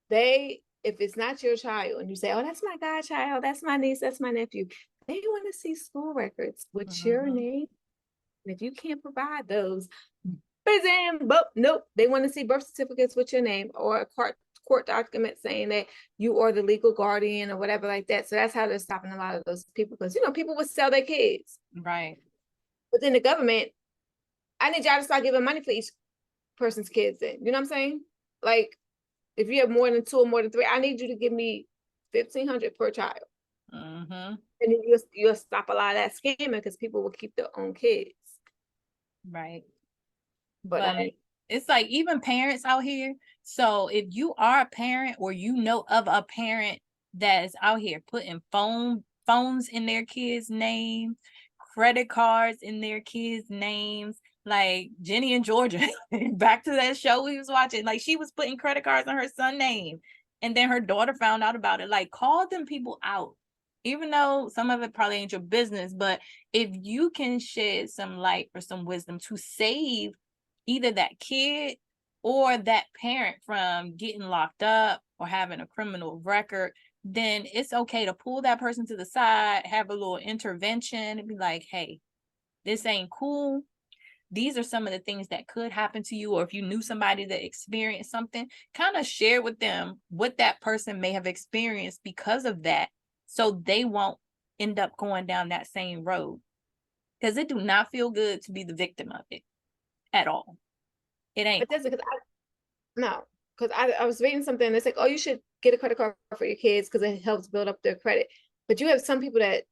Speaker 2: if it's not your child and you say, oh, that's my godchild, that's my niece, that's my nephew, they want to see school records with your name. And if you can't provide those, nope, they want to see birth certificates with your name, or a court document saying that you are the legal guardian or whatever like that. So that's how they're stopping a lot of those people, because people would sell their kids.
Speaker 1: Right.
Speaker 2: But then the government, I need y'all to start giving money for each person's kids then. You know what I'm saying? Like, if you have more than 2 or more than 3, I need you to give me $1,500 per child. And then you'll stop a lot of that scamming, because people will keep their own kids.
Speaker 1: Right.
Speaker 2: But I mean,
Speaker 1: it's like even parents out here. So if you are a parent, or you know of a parent that is out here putting phones in their kids' name, credit cards in their kids' names, like Jenny and Georgia, back to that show we was watching, like she was putting credit cards on her son's name, and then her daughter found out about it. Like, call them people out, even though some of it probably ain't your business. But if you can shed some light or some wisdom to save either that kid or that parent from getting locked up or having a criminal record, then it's okay to pull that person to the side, have a little intervention and be like, hey, this ain't cool. These are some of the things that could happen to you. Or if you knew somebody that experienced something, kind of share with them what that person may have experienced because of that, so they won't end up going down that same road. Because it do not feel good to be the victim of it at all. It ain't.
Speaker 2: It doesn't, because no, because I was reading something that's like, oh, you should get a credit card for your kids because it helps build up their credit. But you have some people that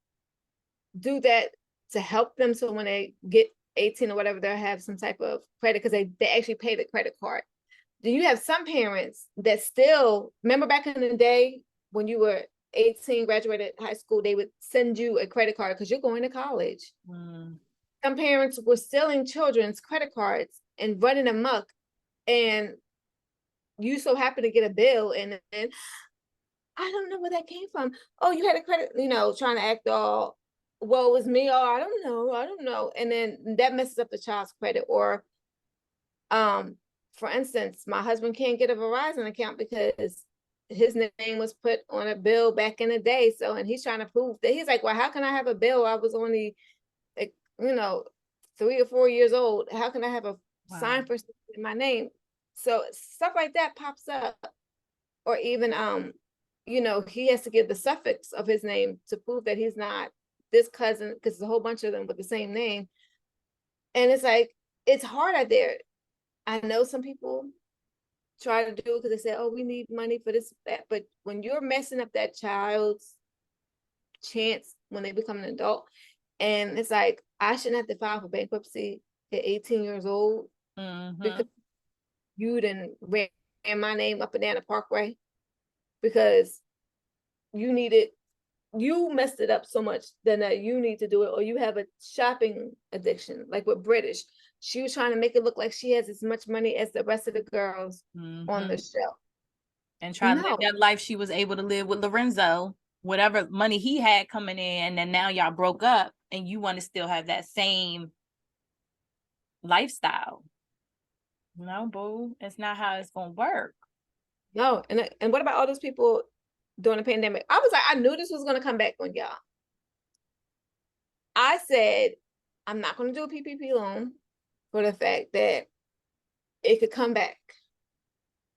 Speaker 2: do that to help them, so when they get 18 or whatever, they'll have some type of credit because they actually pay the credit card. Then you have some parents that still remember back in the day when you were 18, graduated high school, they would send you a credit card because you're going to college. Some parents were stealing children's credit cards and running amok, and you so happen to get a bill, and then I don't know where that came from. Oh, you had a credit, trying to act all, well, it was me, or I don't know. And then that messes up the child's credit. Or for instance, my husband can't get a Verizon account because his name was put on a bill back in the day. So, and he's trying to prove that, he's like, well, how can I have a bill? I was only, like, 3 or 4 years old. How can I have a sign for in my name? So stuff like that pops up. Or even, he has to give the suffix of his name to prove that he's not this cousin, because there's a whole bunch of them with the same name. And it's like, it's hard out there. I know some people try to do it because they say, oh, we need money for this, that. But when you're messing up that child's chance when they become an adult, and it's like, I shouldn't have to file for bankruptcy at 18 years old because you didn't ran my name up and down the parkway because you messed it up so much that you need to do it, or you have a shopping addiction, like with British. She was trying to make it look like she has as much money as the rest of the girls on the show.
Speaker 1: And try to live that life she was able to live with Lorenzo, whatever money he had coming in, and now y'all broke up and you want to still have that same lifestyle. No, boo, it's not how it's gonna work.
Speaker 2: No, and what about all those people during the pandemic? I was like, I knew this was gonna come back on y'all. I said, I'm not gonna do a PPP loan for the fact that it could come back.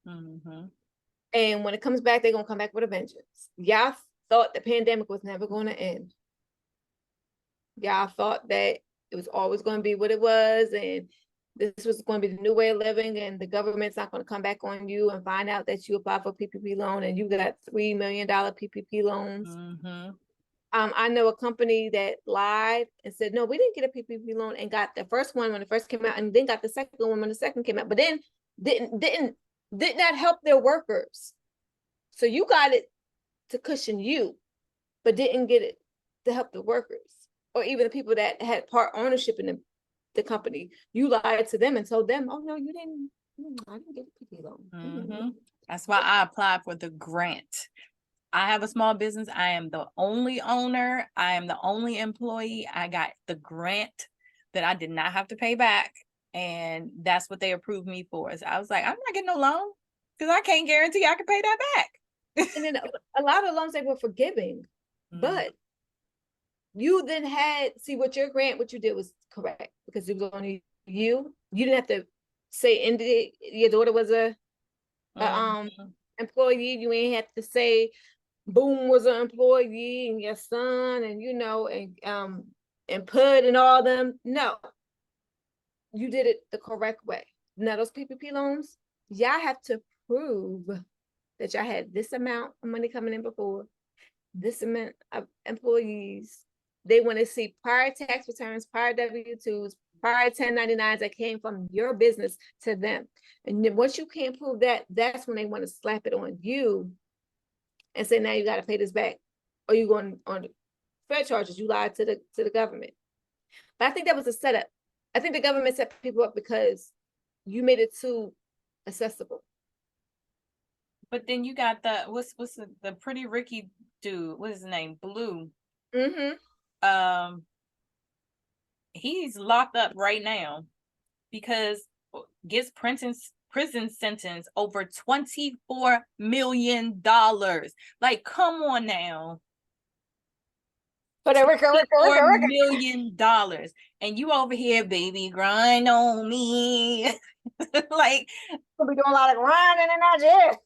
Speaker 2: And when it comes back, they're gonna come back with a vengeance. Y'all thought the pandemic was never gonna end. Y'all thought that it was always gonna be what it was, and this was going to be the new way of living, and the government's not going to come back on you and find out that you applied for a PPP loan and you got $3 million PPP loans. I know a company that lied and said, no, we didn't get a PPP loan, and got the first one when it first came out, and then got the second one when the second came out, but then did not help their workers. So you got it to cushion you, but didn't get it to help the workers, or even the people that had part ownership in the company. You lied to them and told them, oh no, you didn't, I didn't get a PPP loan.
Speaker 1: That's why I applied for the grant. I have a small business. I am the only owner. I am the only employee. I got the grant that I did not have to pay back, and that's what they approved me for. So I was like, I'm not getting no loan because I can't guarantee I can pay that back.
Speaker 2: And then a lot of loans they were forgiving, but you then what your grant, what you did was correct, because it was only you didn't have to say your daughter was a employee. You ain't have to say Boom was an employee, and your son, and and Pud and all them. No, you did it the correct way. Now those PPP loans, y'all have to prove that y'all had this amount of money coming in before, this amount of employees. They want to see prior tax returns, prior W-2s, prior 1099s that came from your business to them. And then once you can't prove that, that's when they want to slap it on you and say, now you got to pay this back, or you going on fair charges. You lied to the government. But I think that was a setup. I think the government set people up because you made it too accessible.
Speaker 1: But then you got what's the pretty Ricky dude? What is his name? Blue. He's locked up right now because gets printing prison sentence over $24 million. Like, come on now. $4 million. And you over here, baby, grind on me. Like,
Speaker 2: we'll be doing a lot of grinding in that jail.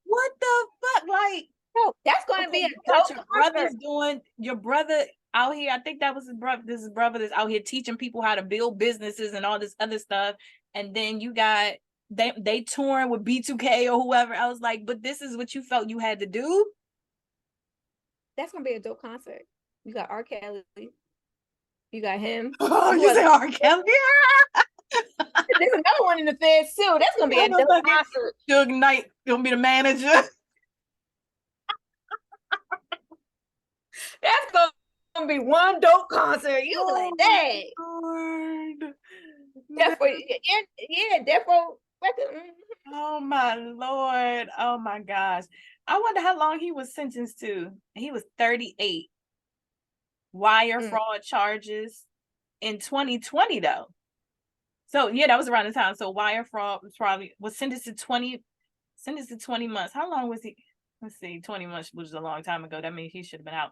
Speaker 1: What the fuck? Like,
Speaker 2: no, that's gonna be a
Speaker 1: dope your brother's doing, your brother out here. I think that was his brother. This is brother that's out here teaching people how to build businesses and all this other stuff. And then you got they touring with B2K or whoever. I was like, but this is what you felt you had to do.
Speaker 2: That's gonna be a dope concert. You got R. Kelly. You got him.
Speaker 1: Oh, you say R. Kelly?
Speaker 2: There's another one in the feds too. That's gonna be a dope concert.
Speaker 1: Suge Knight gonna be the manager.
Speaker 2: That's gonna be one dope concert. You like that? Yeah, Defo record.
Speaker 1: Oh my Lord! Oh my gosh! I wonder how long he was sentenced to. He was 38. Wire fraud charges in 2020 though. So yeah, that was around the time. So wire fraud was sentenced to 20 months. How long was he? Let's see, 20 months was a long time ago. That means he should have been out.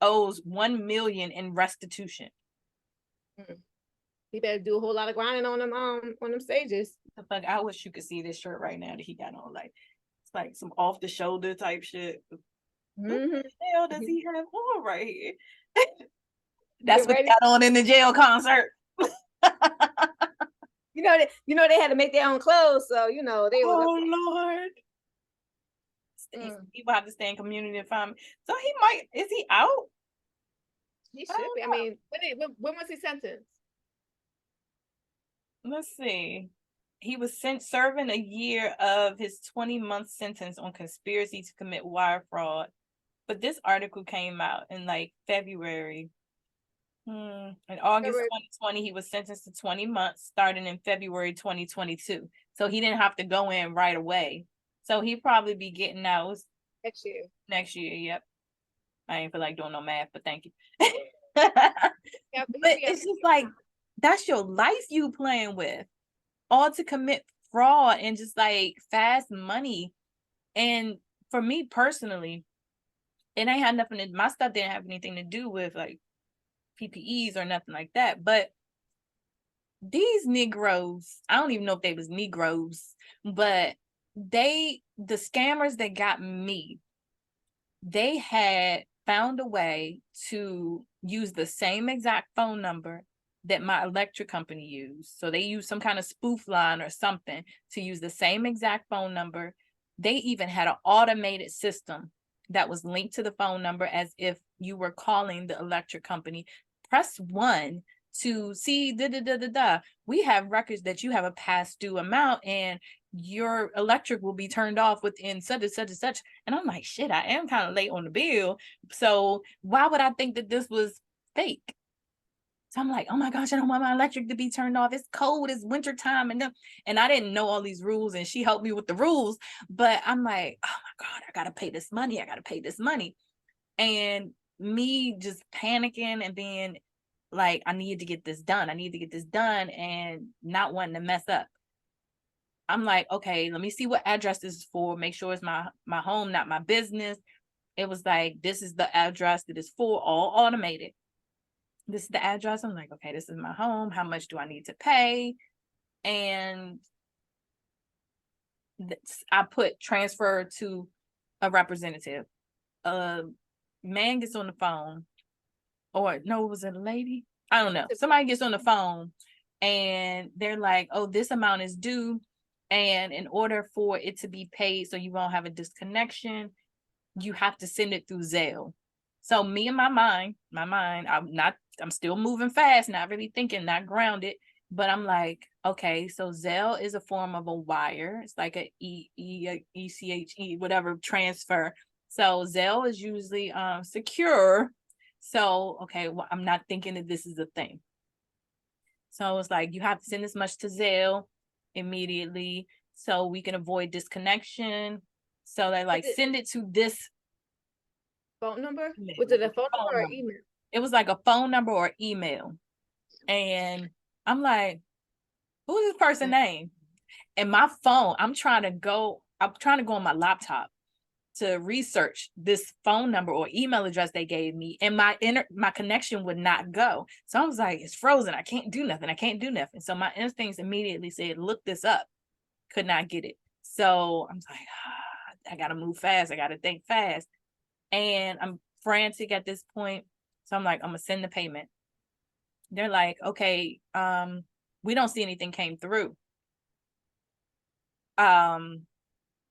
Speaker 1: Owes $1 million in restitution.
Speaker 2: He better do a whole lot of grinding on them stages.
Speaker 1: Fuck, I wish you could see this shirt right now that he got on. Like, it's like some off the shoulder type shit. What the hell does he have on right here? That's what he got on in the jail concert.
Speaker 2: You know they had to make their own clothes, so they were.
Speaker 1: Oh Lord. People have to stay in community and find. So is he out?
Speaker 2: He should be. I mean, when was he sentenced?
Speaker 1: Let's see. He was serving a year of his 20-month sentence on conspiracy to commit wire fraud. But this article came out in like February. In August 2020, he was sentenced to 20 months starting in February 2022. So he didn't have to go in right away. So he'd probably be getting out next year. Yep. I ain't feel like doing no math, but thank you. But it's just like, that's your life you playing with, all to commit fraud and just like fast money. And for me personally, it ain't had nothing my stuff didn't have anything to do with like PPEs or nothing like that. But these Negroes, I don't even know if they was Negroes, but the scammers that got me, they had found a way to use the same exact phone number that my electric company used. So they used some kind of spoof line or something to use the same exact phone number. They even had an automated system that was linked to the phone number as if you were calling the electric company. Press 1 to see we have records that you have a past due amount and your electric will be turned off within such and such and such. And I'm like, shit, I am kind of late on the bill. So why would I think that this was fake? So I'm like, oh my gosh, I don't want my electric to be turned off. It's cold, it's winter time. And I didn't know all these rules, and she helped me with the rules. But I'm like, oh my God, I gotta pay this money. And me just panicking and being like, I need to get this done. And not wanting to mess up. I'm like, okay, let me see what address this is for. Make sure it's my home, not my business. It was like, this is the address that is for, all automated. This is the address. I'm like, okay, this is my home. How much do I need to pay? And I put transfer to a representative. Man gets on the phone, or no, was it a lady? I don't know. Somebody gets on the phone and they're like, oh, this amount is due. And in order for it to be paid, so you won't have a disconnection, you have to send it through Zelle. So me and my mind, I'm still moving fast, not really thinking, not grounded, but I'm like, okay, so Zelle is a form of a wire. It's like a ECHE, whatever, transfer. So Zelle is usually secure. So, okay, well, I'm not thinking that this is a thing. So it's like, you have to send this much to Zelle immediately so we can avoid disconnection. So they like, send it to this
Speaker 2: phone number. Was it a phone number or email?
Speaker 1: It was like a phone number or email. And I'm like, who's this person's name? And my phone, I'm trying to go on my laptop to research this phone number or email address they gave me, and my connection would not go. So I was like, it's frozen. I can't do nothing. So my instincts immediately said, look this up. Could not get it. So I'm like, I gotta move fast. I gotta think fast. And I'm frantic at this point. So I'm like, I'm gonna send the payment. They're like, okay, we don't see anything came through.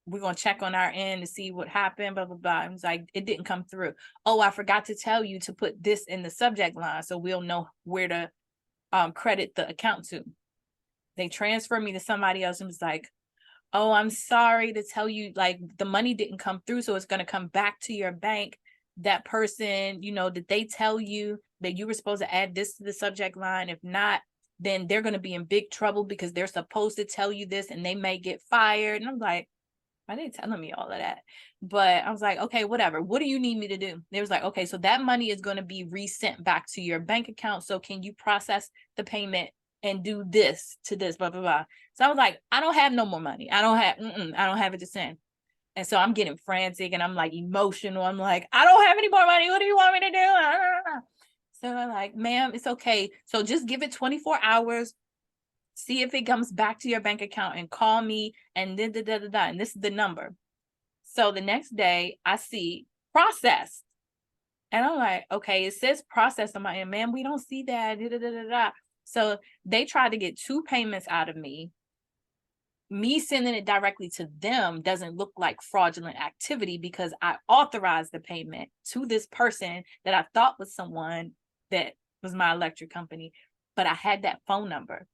Speaker 1: We're going to check on our end to see what happened, blah, blah, blah. I was like, it didn't come through. Oh, I forgot to tell you to put this in the subject line so we'll know where to credit the account to. They transfer me to somebody else and was like, oh, I'm sorry to tell you, like, the money didn't come through, so it's going to come back to your bank. That person, did they tell you that you were supposed to add this to the subject line? If not, then they're going to be in big trouble because they're supposed to tell you this and they may get fired. And I'm like, why are they telling me all of that? But I was like, okay, whatever. What do you need me to do? They was like, okay, so that money is going to be resent back to your bank account. So can you process the payment and do this to this, blah, blah, blah. So I was like, I don't have no more money. I don't have it to send. And so I'm getting frantic and I'm like emotional. I'm like, I don't have any more money. What do you want me to do? So I'm like, ma'am, it's okay. So just give it 24 hours. See if it comes back to your bank account and call me and then and this is the number. So the next day I see processed. And I'm like, okay, it says processed. I'm like, ma'am, we don't see that. So they tried to get 2 payments out of me. Me sending it directly to them doesn't look like fraudulent activity because I authorized the payment to this person that I thought was someone that was my electric company, but I had that phone number.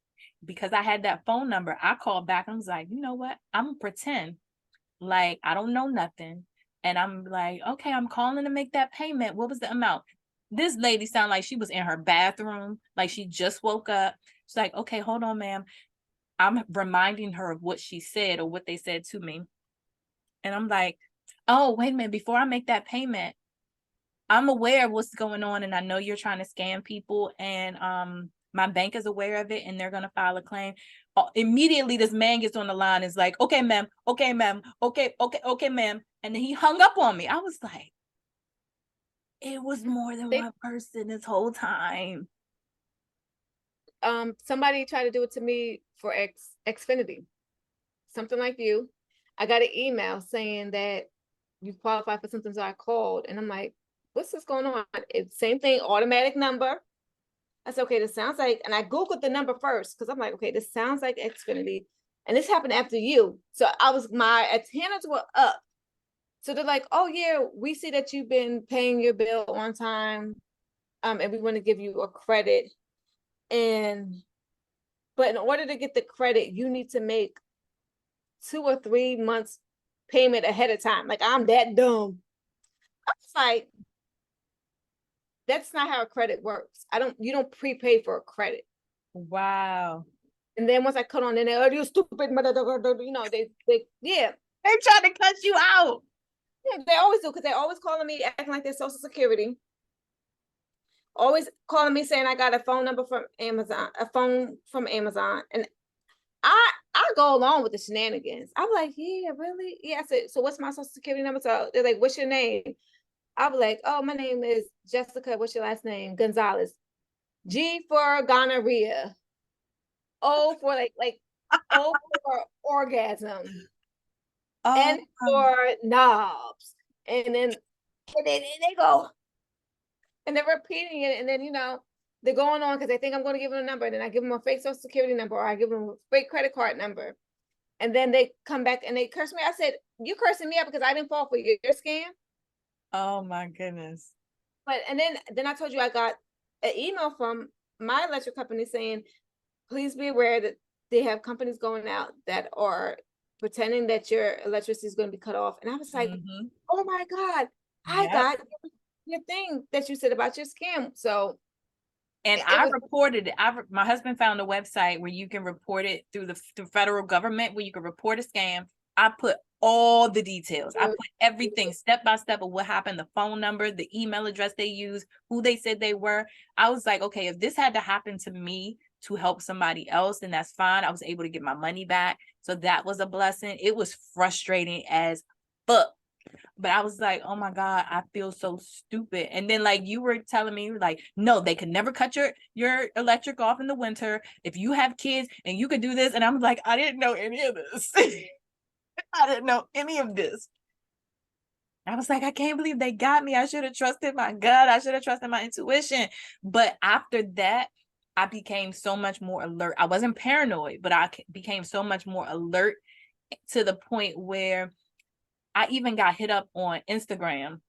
Speaker 1: Because I had that phone number, I called back and was like, you know what? I'm gonna pretend like I don't know nothing. And I'm like, okay, I'm calling to make that payment. What was the amount? This lady sounded like she was in her bathroom, like she just woke up. She's like, okay, hold on, ma'am. I'm reminding her of what she said or what they said to me. And I'm like, oh, wait a minute, before I make that payment, I'm aware of what's going on. And I know you're trying to scam people. And my bank is aware of it and they're going to file a claim. Immediately, this man gets on the line and is like, okay, ma'am. Okay, ma'am. Okay, ma'am. And then he hung up on me. I was like, it was more than one person this whole time.
Speaker 2: Somebody tried to do it to me for Xfinity, something like you. I got an email saying that you qualify for something, so I called and I'm like, what's this going on? It's same thing, automatic number. I said, okay, this sounds like, and I Googled the number first because I'm like, okay, this sounds like Xfinity. And this happened after you. So my antennas were up. So they're like, oh yeah, we see that you've been paying your bill on time. And we want to give you a credit. But in order to get the credit, you need to make 2 or 3 months payment ahead of time. Like, I'm that dumb. I was like, that's not how a credit works. You don't prepay for a credit.
Speaker 1: Wow.
Speaker 2: And then once I cut on, then you stupid, they
Speaker 1: trying to cut you out.
Speaker 2: Yeah, they always do, because they're always calling me acting like they're Social Security. Always calling me saying I got a phone number from Amazon, and I go along with the shenanigans. I'm like, yeah, really? Yeah. I said, so what's my Social Security number? So they're like, what's your name? I'll be like, oh, my name is Jessica. What's your last name? Gonzalez. G for gonorrhea. O for O for orgasm. N for knobs. And then they go, and they're repeating it, and then they're going on because they think I'm going to give them a number, and then I give them a fake Social Security number, or I give them a fake credit card number, and then they come back and they curse me. I said, you cursing me out because I didn't fall for your scam?
Speaker 1: Oh my goodness.
Speaker 2: And then I told you I got an email from my electric company saying, please be aware that they have companies going out that are pretending that your electricity is going to be cut off. And I was like, oh my God, I got your thing that you said about your scam. So,
Speaker 1: and I reported it. My husband found a website where you can report it through the federal government, where you can report a scam. I put all the details. I put everything step by step of what happened, the phone number, the email address they used, who they said they were. I was like, okay, if this had to happen to me to help somebody else, then that's fine. I was able to get my money back. So that was a blessing. It was frustrating as fuck. But I was like, oh my God, I feel so stupid. And then like you were telling me, like, no, they could never cut your electric off in the winter if you have kids and you could do this. And I'm like, I didn't know any of this. I didn't know any of this. I was like, I can't believe they got me. I should have trusted my gut. I should have trusted my intuition. But after that, I became so much more alert. I wasn't paranoid, but I became so much more alert to the point where I even got hit up on Instagram.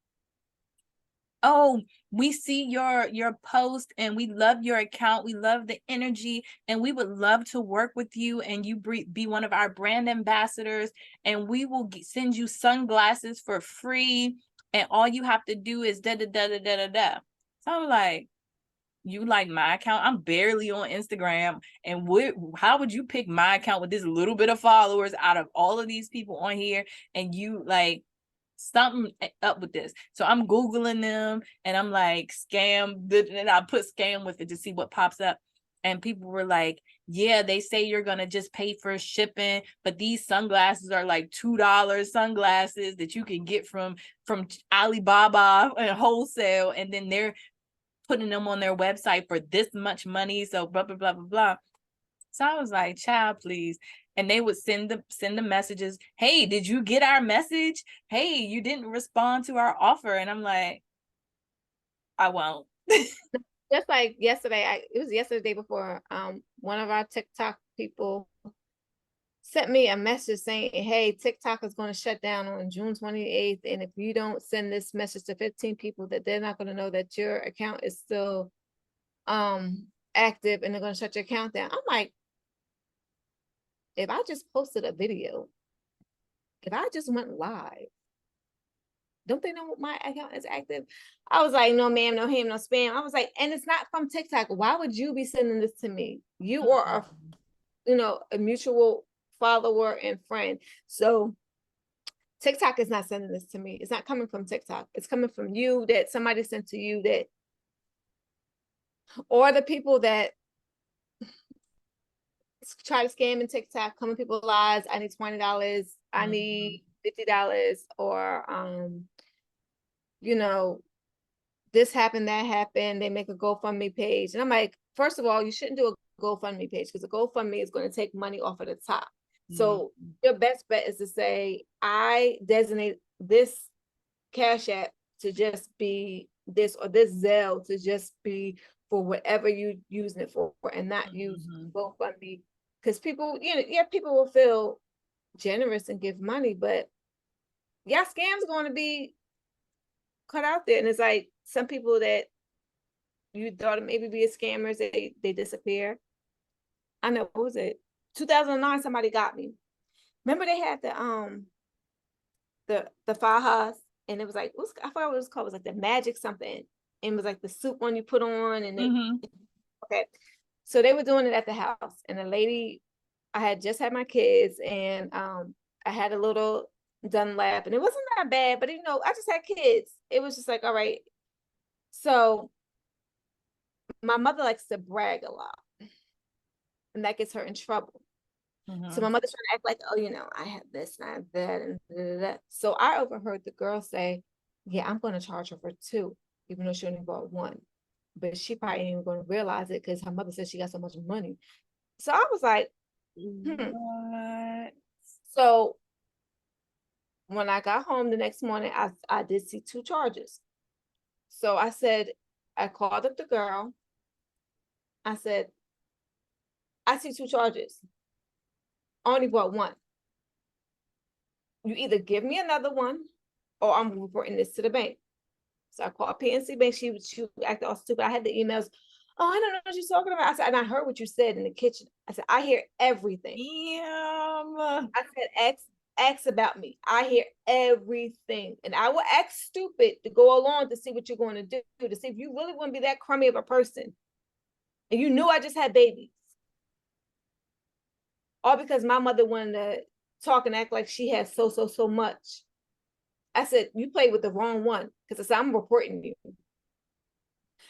Speaker 1: Oh, we see your post and we love your account. We love the energy and we would love to work with you and you be one of our brand ambassadors and we will send you sunglasses for free and all you have to do is da da da da da da da. So I'm like, you like my account? I'm barely on Instagram. And how would you pick my account with this little bit of followers out of all of these people on here? And you like something up with this. So I'm Googling them and I'm like scam, and I put scam with it to see what pops up. And people were like, yeah, they say you're going to just pay for shipping, but these sunglasses are like $2 sunglasses that you can get from Alibaba and wholesale. And then they're putting them on their website for this much money. So blah, blah, blah, blah, blah. So I was like, child, please. And they would send the messages. Hey, did you get our message? Hey, you didn't respond to our offer. And I'm like, I won't.
Speaker 2: Just like yesterday, it was yesterday before, one of our TikTok people sent me a message saying, hey, TikTok is going to shut down on June 28th. And if you don't send this message to 15 people, that they're not going to know that your account is still active and they're going to shut your account down. I'm like, if I just posted a video, if I just went live, don't they know my account is active? I was like, no, ma'am, no ham, no spam. I was like, and it's not from TikTok. Why would you be sending this to me? You are a mutual follower and friend. So TikTok is not sending this to me. It's not coming from TikTok. It's coming from you, that somebody sent to you, that, or the people that try to scam in TikTok, come in people's lives. I need $20. I need $50, or this happened, that happened. They make a GoFundMe page, and I'm like, first of all, you shouldn't do a GoFundMe page because a GoFundMe is going to take money off of the top. So your best bet is to say, I designate this Cash App to just be this, or this Zelle to just be for whatever you using it for, and not use GoFundMe. Because people, people will feel generous and give money, but scams going to be cut out there. And it's like some people that you thought maybe be scammers, they disappear. I know, what was it? 2009, somebody got me. Remember they had the fajas, and it was like, I forgot what it was called. It was like the magic something. And it was like the soup one you put on, and okay. So they were doing it at the house, and the lady, I had just had my kids, and I had a little Dunlap, and it wasn't that bad, but I just had kids. It was just like, all right. So my mother likes to brag a lot, and that gets her in trouble. So my mother's trying to act like, oh, I have this and I have that and that. So I overheard the girl say, yeah, I'm going to charge her for 2, even though she only bought 1. But she probably ain't even going to realize it because her mother said she got so much money. So I was like, What? So when I got home the next morning, I did see 2 charges. So I called up the girl. I said, I see 2 charges. I only bought 1. You either give me another one or I'm reporting this to the bank. So I called PNC Bank. She acted all stupid. I had the emails. Oh, I don't know what you're talking about. I said, and I heard what you said in the kitchen. I said, I hear everything. I said, ask about me. I hear everything. And I will act stupid to go along to see what you're going to do, to see if you really want to be that crummy of a person. And you knew I just had babies. All because my mother wanted to talk and act like she has so much. I said, you played with the wrong one, because I said, I'm reporting you.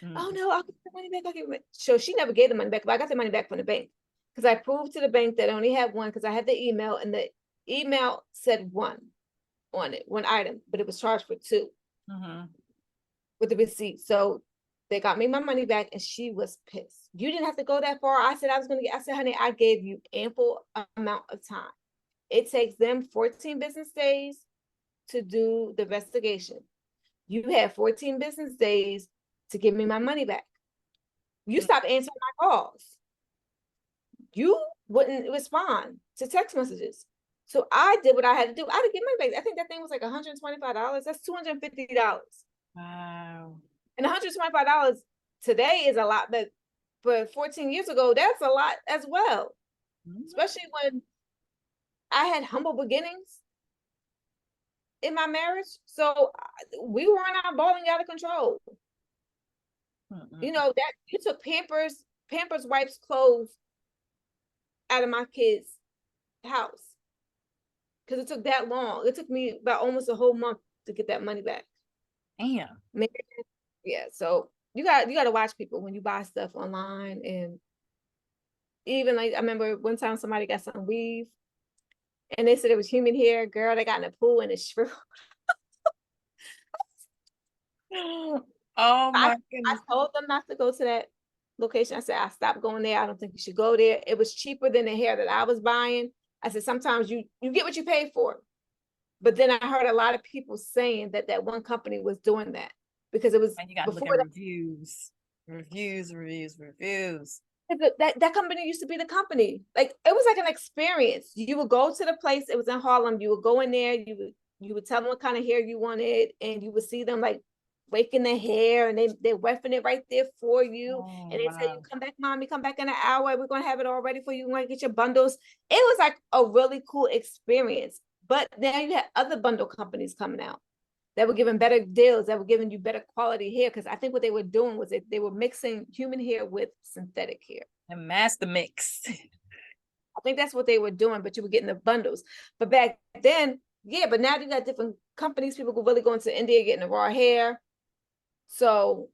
Speaker 2: Oh no, I'll get the money back. I'll get it. So she never gave the money back, but I got the money back from the bank because I proved to the bank that I only had one because I had the email and the email said one on it, one item, but it was charged for two with the receipt. So they got me my money back and she was pissed. You didn't have to go that far. I said I was going to get, I said, honey, I gave you ample amount of time. It takes them 14 business days to do the investigation. You had 14 business days to give me my money back. You stopped answering my calls. You wouldn't respond to text messages. So I did what I had to do. I had to get money back. I think that thing was like $125. That's $250.
Speaker 1: Wow.
Speaker 2: And $125 today is a lot, but 14 years ago, that's a lot as well. Especially when I had humble beginnings in my marriage. So we weren't out balling out of control. You know, that you took Pampers wipes, clothes out of my kids' house. Because it took that long. It took me about almost a whole month to get that money back.
Speaker 1: Damn.
Speaker 2: Man, yeah, so you got to watch people when you buy stuff online. And even like I remember one time somebody got some weave and they said it was human hair. Girl, they got in the pool and it shriveled.
Speaker 1: Oh my goodness.
Speaker 2: I told them not to go to that location. I said, I stopped going there. I don't think you should go there. It was cheaper than the hair that I was buying. I said, sometimes you get what you pay for. But then I heard a lot of people saying that one company was doing that because it was
Speaker 1: and you got to look at reviews.
Speaker 2: That company used to be the company. Like it was like an experience. You would go to the place. It was in Harlem. You would go in there. You would tell them what kind of hair you wanted, and you would see them like waking their hair, and they're weffing it right there for you. And they say, "You come back, mommy. Come back in an hour. We're gonna have it all ready for you. We're gonna get your bundles." It was like a really cool experience. But then you had other bundle companies coming out that were giving better deals, that were giving you better quality hair. Because I think what they were doing was they were mixing human hair with synthetic hair.
Speaker 1: And master mix.
Speaker 2: I think that's what they were doing, but you were getting the bundles. But back then, yeah, but now you got different companies. People could really go into India getting the raw hair. So,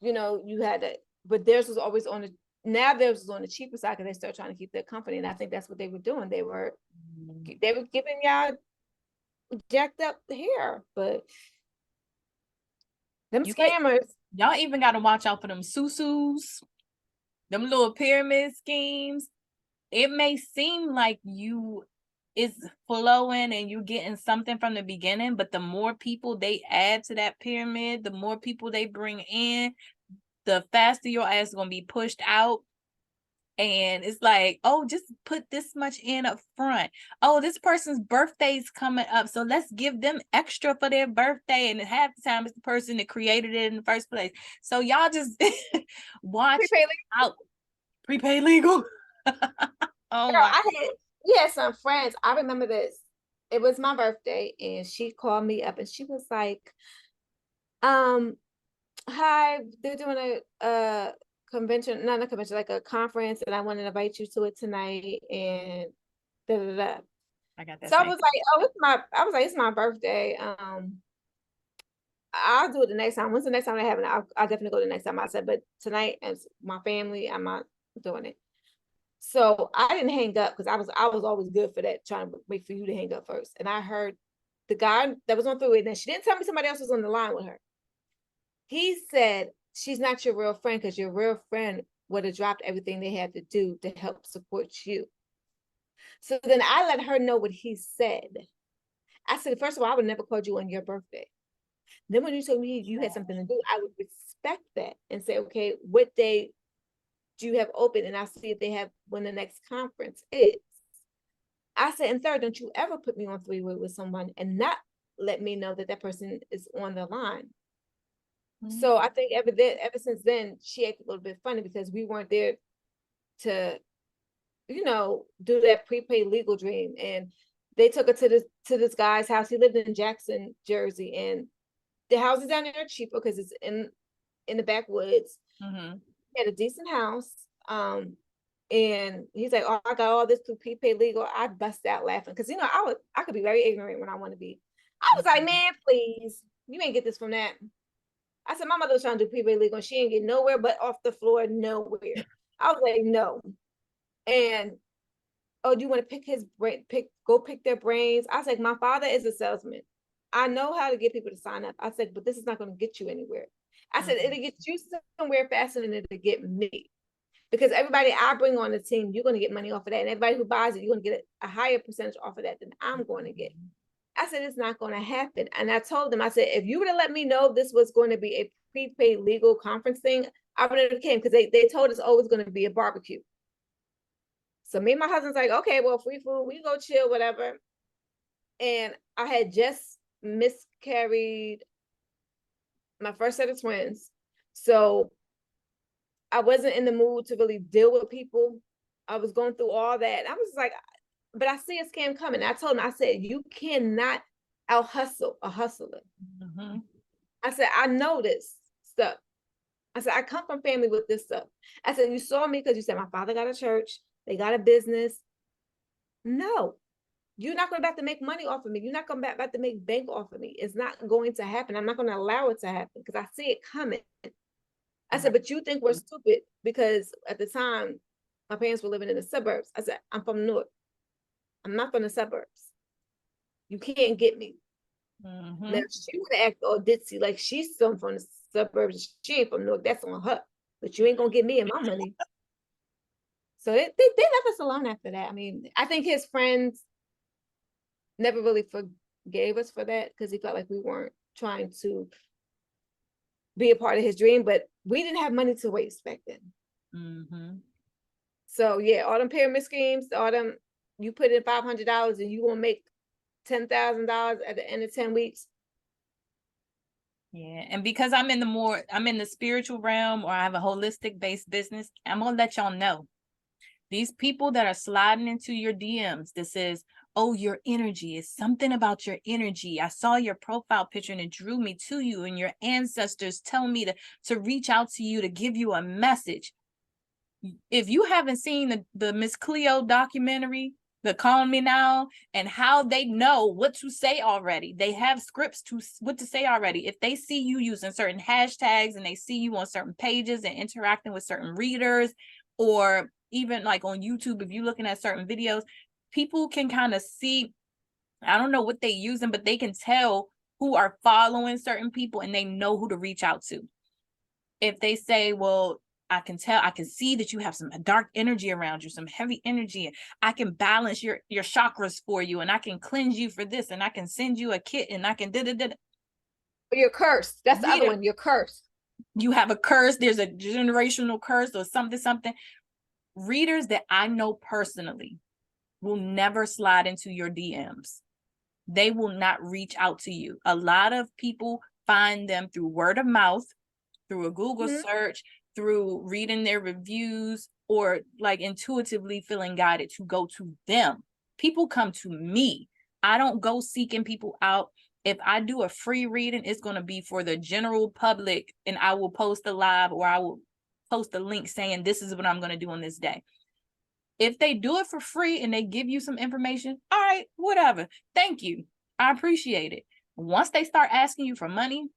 Speaker 2: you know, you had that, but theirs was always on the, now theirs was on the cheaper side because they started trying to keep their company. And I think that's what they were doing. They were giving y'all jacked up hair, but them scammers.
Speaker 1: Y'all even got to watch out for them susus, them little pyramid schemes. It may seem like you is flowing and you're getting something from the beginning, but the more people they add to that pyramid, the more people they bring in, the faster your ass is going to be pushed out. And it's like, oh, just put this much in up front. Oh, this person's birthday's coming up, so let's give them extra for their birthday. And half the time it's the person that created it in the first place. So y'all just watch out. Prepaid legal. Oh,
Speaker 2: girl, we had some friends. I remember this. It was my birthday, and she called me up, and she was like, "Hi, they're doing a convention, not a convention, like a conference, and I want to invite you to it tonight." And da da da.
Speaker 1: I got that.
Speaker 2: So I was like, "Oh, it's my birthday. I'll do it the next time. When's the next time they have it? I'll definitely go the next time." I said, "But tonight, as my family, I'm not doing it." So I didn't hang up because I was always good for that, trying to wait for you to hang up first. And I heard the guy that was on three-way, and she didn't tell me somebody else was on the line with her. He said, "She's not your real friend because your real friend would have dropped everything they had to do to help support you." So then I let her know what he said. I said, "First of all, I would never call you on your birthday. Then when you told me you had something to do, I would respect that and say, okay, what day do you have open? And I'll see if they have when the next conference is." I said, "And third, don't you ever put me on three-way with someone and not let me know that person is on the line." So I think ever since then, she acted a little bit funny because we weren't there to, you know, do that prepaid legal dream. And they took her to this guy's house. He lived in Jackson, Jersey, and the houses down there are cheaper because it's in the backwoods. He had a decent house. And he's like, "Oh, I got all this through prepaid legal." I bust out laughing because, you know, I could be very ignorant when I want to be. I was like, "Man, please, you ain't get this from that." I said, my mother was trying to do prepaid legal and she ain't get nowhere but off the floor, nowhere. I was like, no. And, oh, do you want to pick his brain, go pick their brains? I was like, my father is a salesman. I know how to get people to sign up. I said, but this is not going to get you anywhere. I said, it'll get you somewhere faster than it'll get me. Because everybody I bring on the team, you're going to get money off of that. And everybody who buys it, you're going to get a higher percentage off of that than I'm going to get. I said, it's not going to happen. And I told them, I said, if you would have let me know this was going to be a prepaid legal conference thing, I would have came, because they told us, oh, it's going to be a barbecue. So me and my husband's like, okay, well, free food, we go chill, whatever. And I had just miscarried my first set of twins. So I wasn't in the mood to really deal with people. I was going through all that. I was like, but I see a scam coming. I told him, I said, you cannot out hustle a hustler. Mm-hmm. I said, I know this stuff. I said, I come from family with this stuff. I said, you saw me because you said my father got a church. They got a business. No, you're not going to have to make money off of me. You're not going to have to make bank off of me. It's not going to happen. I'm not going to allow it to happen because I see it coming. I said, but you think we're stupid because at the time, my parents were living in the suburbs. I said, I'm from North. I'm not from the suburbs. You can't get me. Mm-hmm. Now, she would act all ditzy like she's from the suburbs. She ain't from North. That's on her. But you ain't going to get me and my money. So they left us alone after that. I mean, I think his friends never really forgave us for that because he felt like we weren't trying to be a part of his dream, but we didn't have money to waste back then. Mm-hmm. So yeah, all them pyramid schemes, all them, you put in $500 and you gonna make $10,000 at the end of 10 weeks.
Speaker 1: Yeah, and because I'm in the spiritual realm, or I have a holistic based business, I'm gonna let y'all know. These people that are sliding into your DMs that says, oh, your energy is something about your energy. I saw your profile picture and it drew me to you, and your ancestors tell me to reach out to you to give you a message. If you haven't seen the Miss Cleo documentary, the Call Me Now, and how they know what to say already. They have scripts what to say already. If they see you using certain hashtags and they see you on certain pages and interacting with certain readers, or even like on YouTube, if you're looking at certain videos, people can kind of see, I don't know what they using, but they can tell who are following certain people and they know who to reach out to. If they say, well, I can see that you have some dark energy around you, some heavy energy. I can balance your chakras for you, and I can cleanse you for this, and I can send you a kit, and I can da-da-da.
Speaker 2: You're cursed. That's the other one. You're cursed.
Speaker 1: You have a curse. There's a generational curse or something. Readers that I know personally will never slide into your DMs. They will not reach out to you. A lot of people find them through word of mouth, through a Google search, through reading their reviews, or like intuitively feeling guided to go to them. People come to me. I don't go seeking people out. If I do a free reading, it's going to be for the general public, and I will post a live, or I will post a link saying this is what I'm going to do on this day. If they do it for free and they give you some information, all right, whatever. Thank you. I appreciate it. Once they start asking you for money,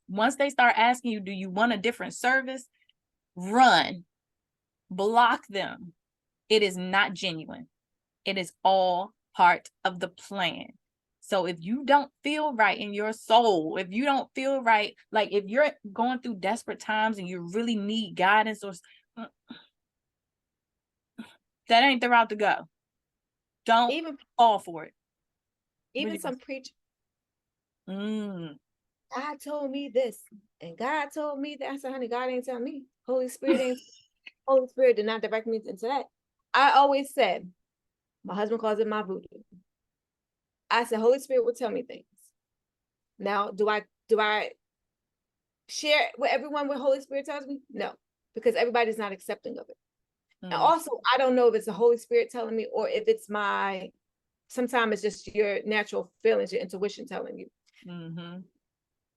Speaker 1: once they start asking you, do you want a different service? Run. Block them. It is not genuine. It is all part of the plan. So if you don't feel right in your soul, if you don't feel right, like if you're going through desperate times and you really need guidance, or that ain't the route to go. Don't even fall for it.
Speaker 2: Even some preachers. God told me this, and God told me that. I said, honey, God ain't tell me. Holy Spirit did not direct me into that. I always said, my husband calls it my voodoo. I said, Holy Spirit will tell me things. Now, do I share with everyone what Holy Spirit tells me? No, because everybody's not accepting of it. And also, I don't know if it's the Holy Spirit telling me, or if it's sometimes it's just your natural feelings, your intuition telling you.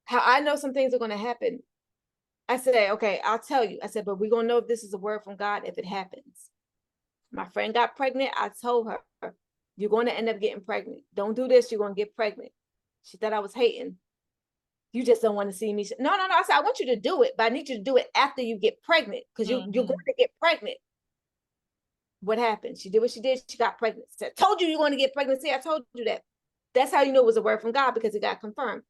Speaker 2: How I know some things are going to happen. I say, okay, I'll tell you. I said, but we're going to know if this is a word from God if it happens. My friend got pregnant. I told her, you're going to end up getting pregnant. Don't do this. You're going to get pregnant. She thought I was hating. you just don't want to see me. No. I said, I want you to do it, but I need you to do it after you get pregnant, because you're going to get pregnant. What happened? She did what she did. She got pregnant. Said, told you you're going to get pregnant. See, I told you that. That's how you know it was a word from God, because it got confirmed.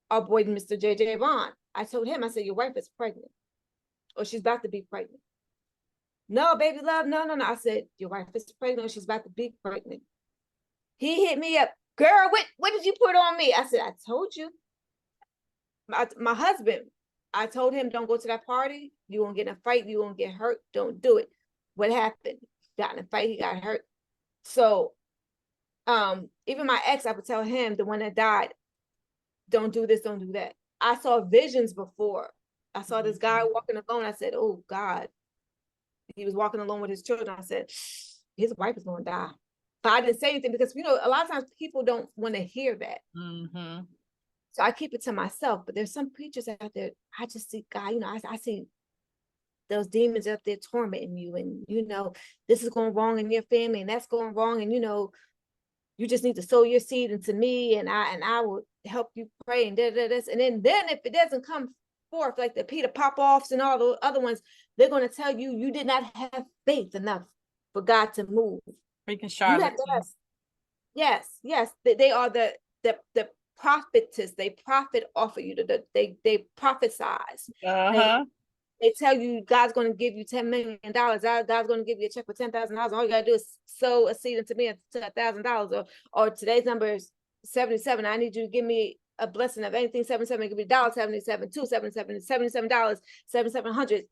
Speaker 2: Our boy, Mr. JJ Vaughn, I told him, I said, your wife is pregnant, or she's about to be pregnant. No, baby love, no. I said, your wife is pregnant, or she's about to be pregnant. He hit me up. Girl, what did you put on me? I said, I told you. My husband, I told him, don't go to that party. You won't get in a fight. You won't get hurt. Don't do it. What happened? He got in a fight. He got hurt. So even my ex, I would tell him, the one that died, don't do this, don't do that. I saw visions before. I saw this guy walking alone. I said, oh God. He was walking alone with his children. I said, his wife is going to die. But I didn't say anything, because, you know, a lot of times people don't want to hear that. So I keep it to myself. But there's some preachers out there, I just see God, you know, I see those demons up there tormenting you, and, you know, this is going wrong in your family, and that's going wrong, and, you know, you just need to sow your seed into me, and I will help you pray, and this. And then if it doesn't come forth, like the Peter Popoffs and all the other ones, they're going to tell you, you did not have faith enough for God to move.
Speaker 1: Freaking charlatans.
Speaker 2: Yes. They are the prophetess. They profit off of you. They prophesize. They tell you God's going to give you $10 million. God's going to give you a check for $10,000. All you got to do is sow a seed into me to $1,000. Or today's number is 77. I need you to give me a blessing of anything 77. It could be $1.77, $2.77, $77, $7,700,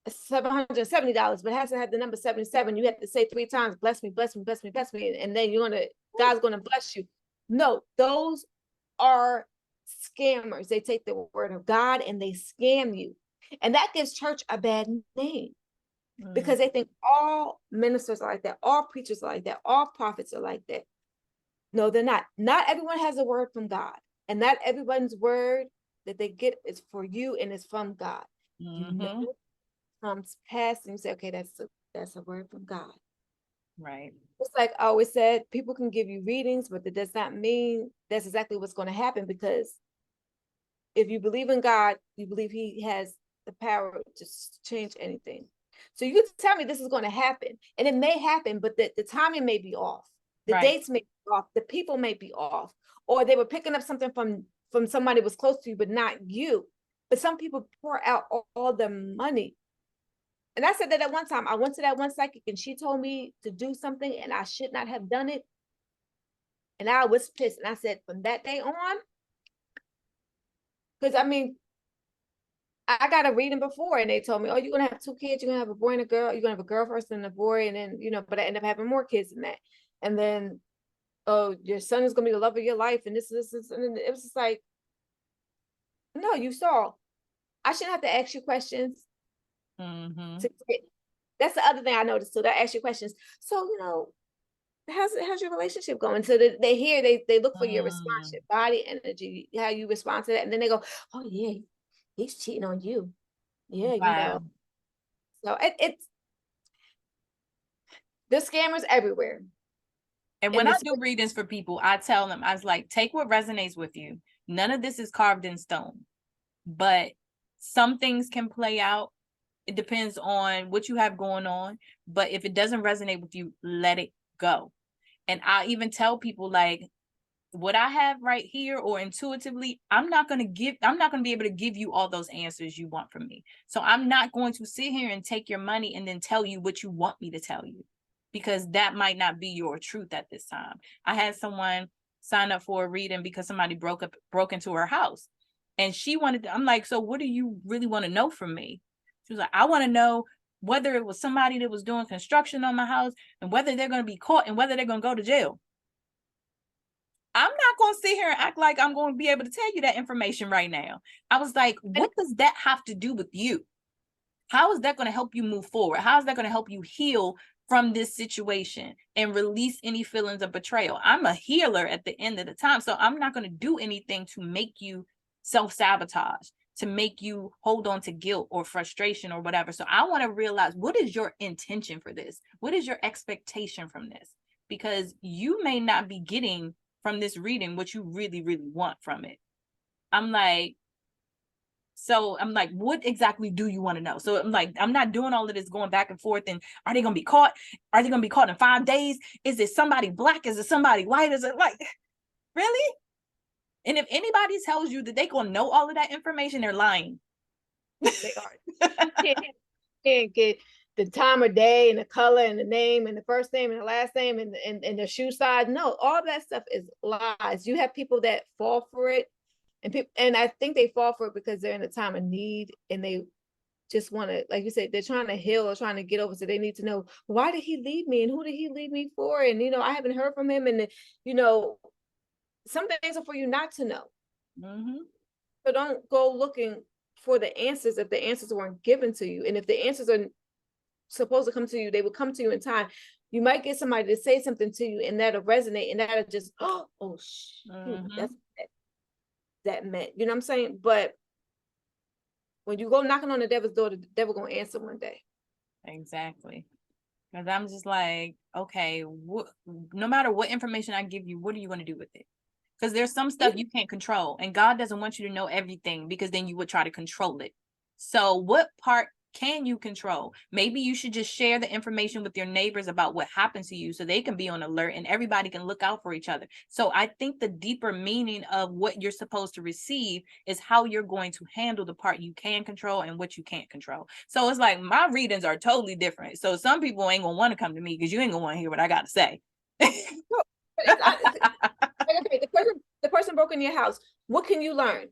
Speaker 2: $770, but it has to have the number 77. You have to say 3 times, bless me, bless me, bless me, bless me, and then God's gonna bless you. No, those are scammers. They take the word of God and they scam you, and that gives church a bad name, because they think all ministers are like that, all preachers are like that, all prophets are like that. No, they're not. Not everyone has a word from God, and not everyone's word that they get is for you and it's from God. You know, comes past and you say, okay, that's a word from God.
Speaker 1: Right.
Speaker 2: It's like I always said, people can give you readings, but that does not mean that's exactly what's going to happen, because if you believe in God, you believe he has the power to change anything. So you can tell me this is going to happen, and it may happen, but the timing may be off. The dates may be off. The people may be off, or they were picking up something from somebody who was close to you, but not you. But some people pour out all the money. And I said that at one time. I went to that one psychic, and she told me to do something, and I should not have done it. And I was pissed. And I said, from that day on, because I mean, I got a reading before, and they told me, oh, you're going to have 2 kids. You're going to have a boy and a girl. You're going to have a girl first and a boy. And then, you know, but I ended up having more kids than that. And then, oh, your son is going to be the love of your life. And this. And it was just like, no, you saw. I shouldn't have to ask you questions. That's the other thing I noticed too. They ask you questions. So, you know, how's your relationship going? So they look for your response, your body energy, how you respond to that, and then they go, oh yeah, he's cheating on you. Yeah, you know. So it's there's scammers everywhere.
Speaker 1: And when I do readings for people, I tell them, I was like, take what resonates with you. None of this is carved in stone, but some things can play out. It depends on what you have going on. But if it doesn't resonate with you, let it go. And I even tell people, like, what I have right here, or intuitively, I'm not going to be able to give you all those answers you want from me. So I'm not going to sit here and take your money and then tell you what you want me to tell you, because that might not be your truth at this time. I had someone sign up for a reading because somebody broke into her house, and I'm like, so what do you really want to know from me? She was like, I want to know whether it was somebody that was doing construction on my house, and whether they're going to be caught, and whether they're going to go to jail. I'm not going to sit here and act like I'm going to be able to tell you that information right now. I was like, what does that have to do with you? How is that going to help you move forward? How is that going to help you heal from this situation and release any feelings of betrayal? I'm a healer at the end of the time, so I'm not going to do anything to make you self-sabotage, to make you hold on to guilt or frustration or whatever. So I want to realize, what is your intention for this? What is your expectation from this? Because you may not be getting from this reading what you really, really want from it. I'm like, so I'm like, what exactly do you want to know? So I'm like, I'm not doing all of this going back and forth. And are they going to be caught? Are they going to be caught in 5 days? Is it somebody black? Is it somebody white? Is it like, really? And if anybody tells you that they're going to know all of that information, they're lying.
Speaker 2: They are. Can't get the time of day and the color and the name and the first name and the last name and the shoe size. No, all that stuff is lies. You have people that fall for it, and I think they fall for it because they're in a time of need and they just want to, like you said, they're trying to heal or trying to get over. So they need to know, why did he leave me and who did he leave me for? And I haven't heard from him. And some things are for you not to know.
Speaker 1: Mm-hmm.
Speaker 2: So don't go looking for the answers if the answers weren't given to you. And if the answers are supposed to come to you, they will come to you in time. You might get somebody to say something to you and that'll resonate and that'll just, that's that meant, you know what I'm saying? But when you go knocking on the devil's door, the devil gonna answer one day.
Speaker 1: Exactly. Because I'm just like, okay, no matter what information I give you, what are you going to do with it? Because there's some stuff you can't control, and God doesn't want you to know everything, because then you would try to control it. So what part can you control? Maybe you should just share the information with your neighbors about what happened to you so they can be on alert and everybody can look out for each other. So I think the deeper meaning of what you're supposed to receive is how you're going to handle the part you can control and what you can't control. So it's like my readings are totally different. So some people ain't gonna want to come to me because you ain't gonna want to hear what I got to say.
Speaker 2: The person broke in your house. What can you learn?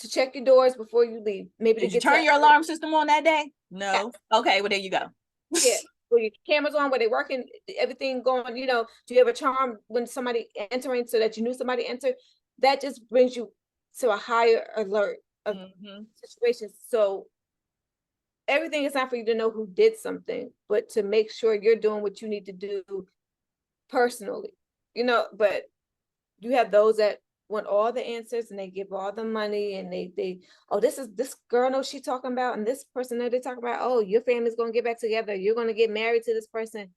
Speaker 2: To check your doors before you leave. Maybe
Speaker 1: Did you turn your alarm system on that day? No.
Speaker 2: Yeah.
Speaker 1: Okay, well there you go.
Speaker 2: Yeah. Were your cameras on? Were they working? Everything going? Do you have a charm when somebody entering so that you knew somebody entered? That just brings you to a higher alert of situations. So everything is not for you to know who did something, but to make sure you're doing what you need to do personally. But you have those that want all the answers and they give all the money and they this girl knows she talking about, and this person that they talking about, oh, your family's gonna get back together, you're gonna get married to this person.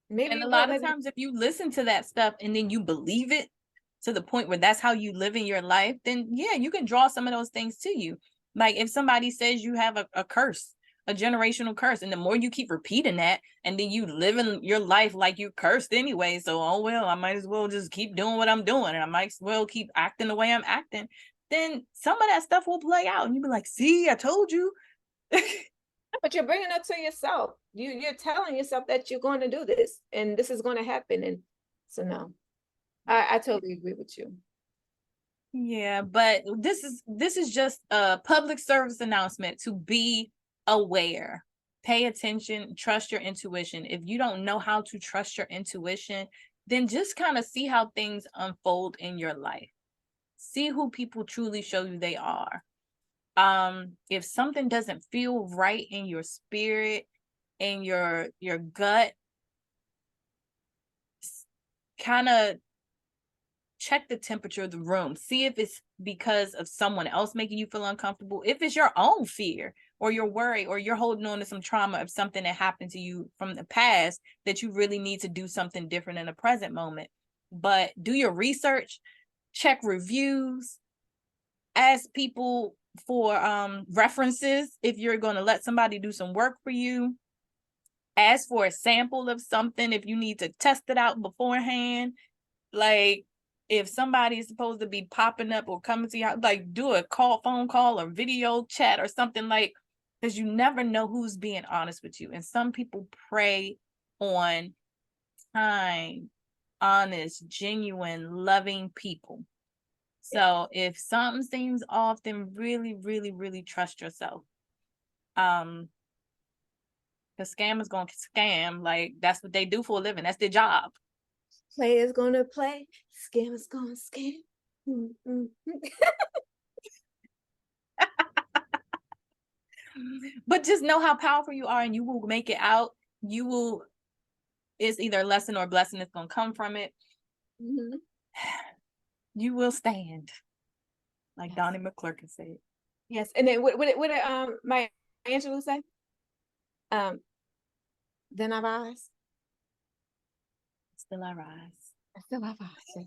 Speaker 2: Maybe
Speaker 1: and a lot of times if you listen to that stuff and then you believe it to the point where that's how you live in your life, then yeah, you can draw some of those things to you. Like if somebody says you have a curse, a generational curse, and the more you keep repeating that, and then you live in your life like you're cursed anyway, so oh well, I might as well just keep doing what I'm doing, and I might as well keep acting the way I'm acting, then some of that stuff will play out and you'll be like, see, I told you.
Speaker 2: But you're bringing it to yourself. You're telling yourself that you're going to do this and this is going to happen. And so no, I totally agree with you.
Speaker 1: Yeah, but this is just a public service announcement to be aware. Pay attention, trust your intuition. If you don't know how to trust your intuition, then just kind of see how things unfold in your life. See who people truly show you they are. If something doesn't feel right in your spirit, in your gut, kind of check the temperature of the room. See if it's because of someone else making you feel uncomfortable. If it's your own fear or your worry, or you're holding on to some trauma of something that happened to you from the past that you really need to do something different in the present moment. But do your research, check reviews, ask people for references if you're going to let somebody do some work for you. Ask for a sample of something if you need to test it out beforehand. Like if somebody is supposed to be popping up or coming to you, like do a phone call or video chat or something, like, because you never know who's being honest with you. And some people prey on kind, honest, genuine, loving people. So if something seems off, then really, really, really trust yourself. The scammers gonna scam, like that's what they do for a living. That's their job.
Speaker 2: Players gonna play, scammers gonna scam.
Speaker 1: But just know how powerful you are and you will make it out. You will, it's either a lesson or a blessing that's gonna come from it. You will stand, like Donnie McClurkin said.
Speaker 2: Yes, and then what my Angelou say? Then I rise.
Speaker 1: Still I rise.
Speaker 2: Still I rise.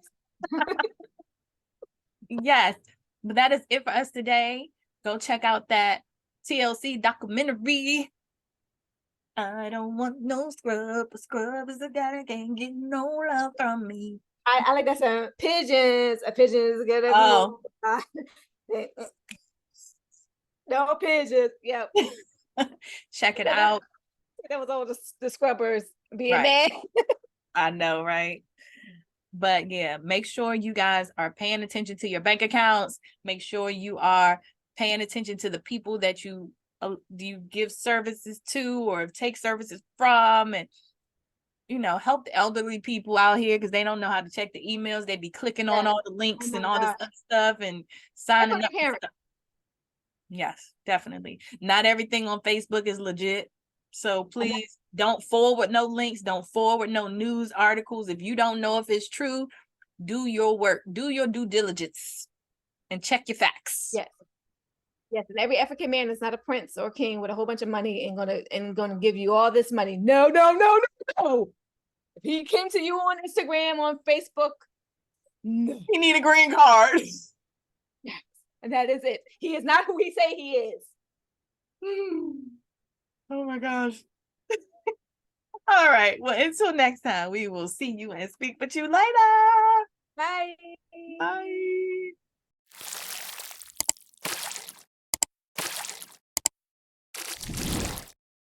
Speaker 1: Yes, but that is it for us today. Go check out that TLC documentary. I don't want no scrub. A scrub is a guy that can't get no love from me.
Speaker 2: I like that song. Pigeons. A pigeon is gonna
Speaker 1: Oh.
Speaker 2: be no pigeons. Yep.
Speaker 1: Check it out.
Speaker 2: That was all the scrubbers being
Speaker 1: Right.
Speaker 2: mad.
Speaker 1: I know, right? But yeah, make sure you guys are paying attention to your bank accounts. Make sure you are paying attention to the people that you give services to or take services from, and help the elderly people out here because they don't know how to check the emails. They be clicking on all the links and all this other stuff and signing up. Yes, definitely. Not everything on Facebook is legit. So please don't forward no links. Don't forward no news articles. If you don't know if it's true, do your work. Do your due diligence and check your facts.
Speaker 2: Yes. Yes, and every African man is not a prince or king with a whole bunch of money and gonna give you all this money. No, no, no, no. If he came to you on Instagram, on Facebook, no.
Speaker 1: You need a green card.
Speaker 2: Yes. And that is it. He is not who he say he is.
Speaker 1: Oh my gosh. All right. Well, until next time, we will see you and speak with you later.
Speaker 2: Bye.
Speaker 1: Bye.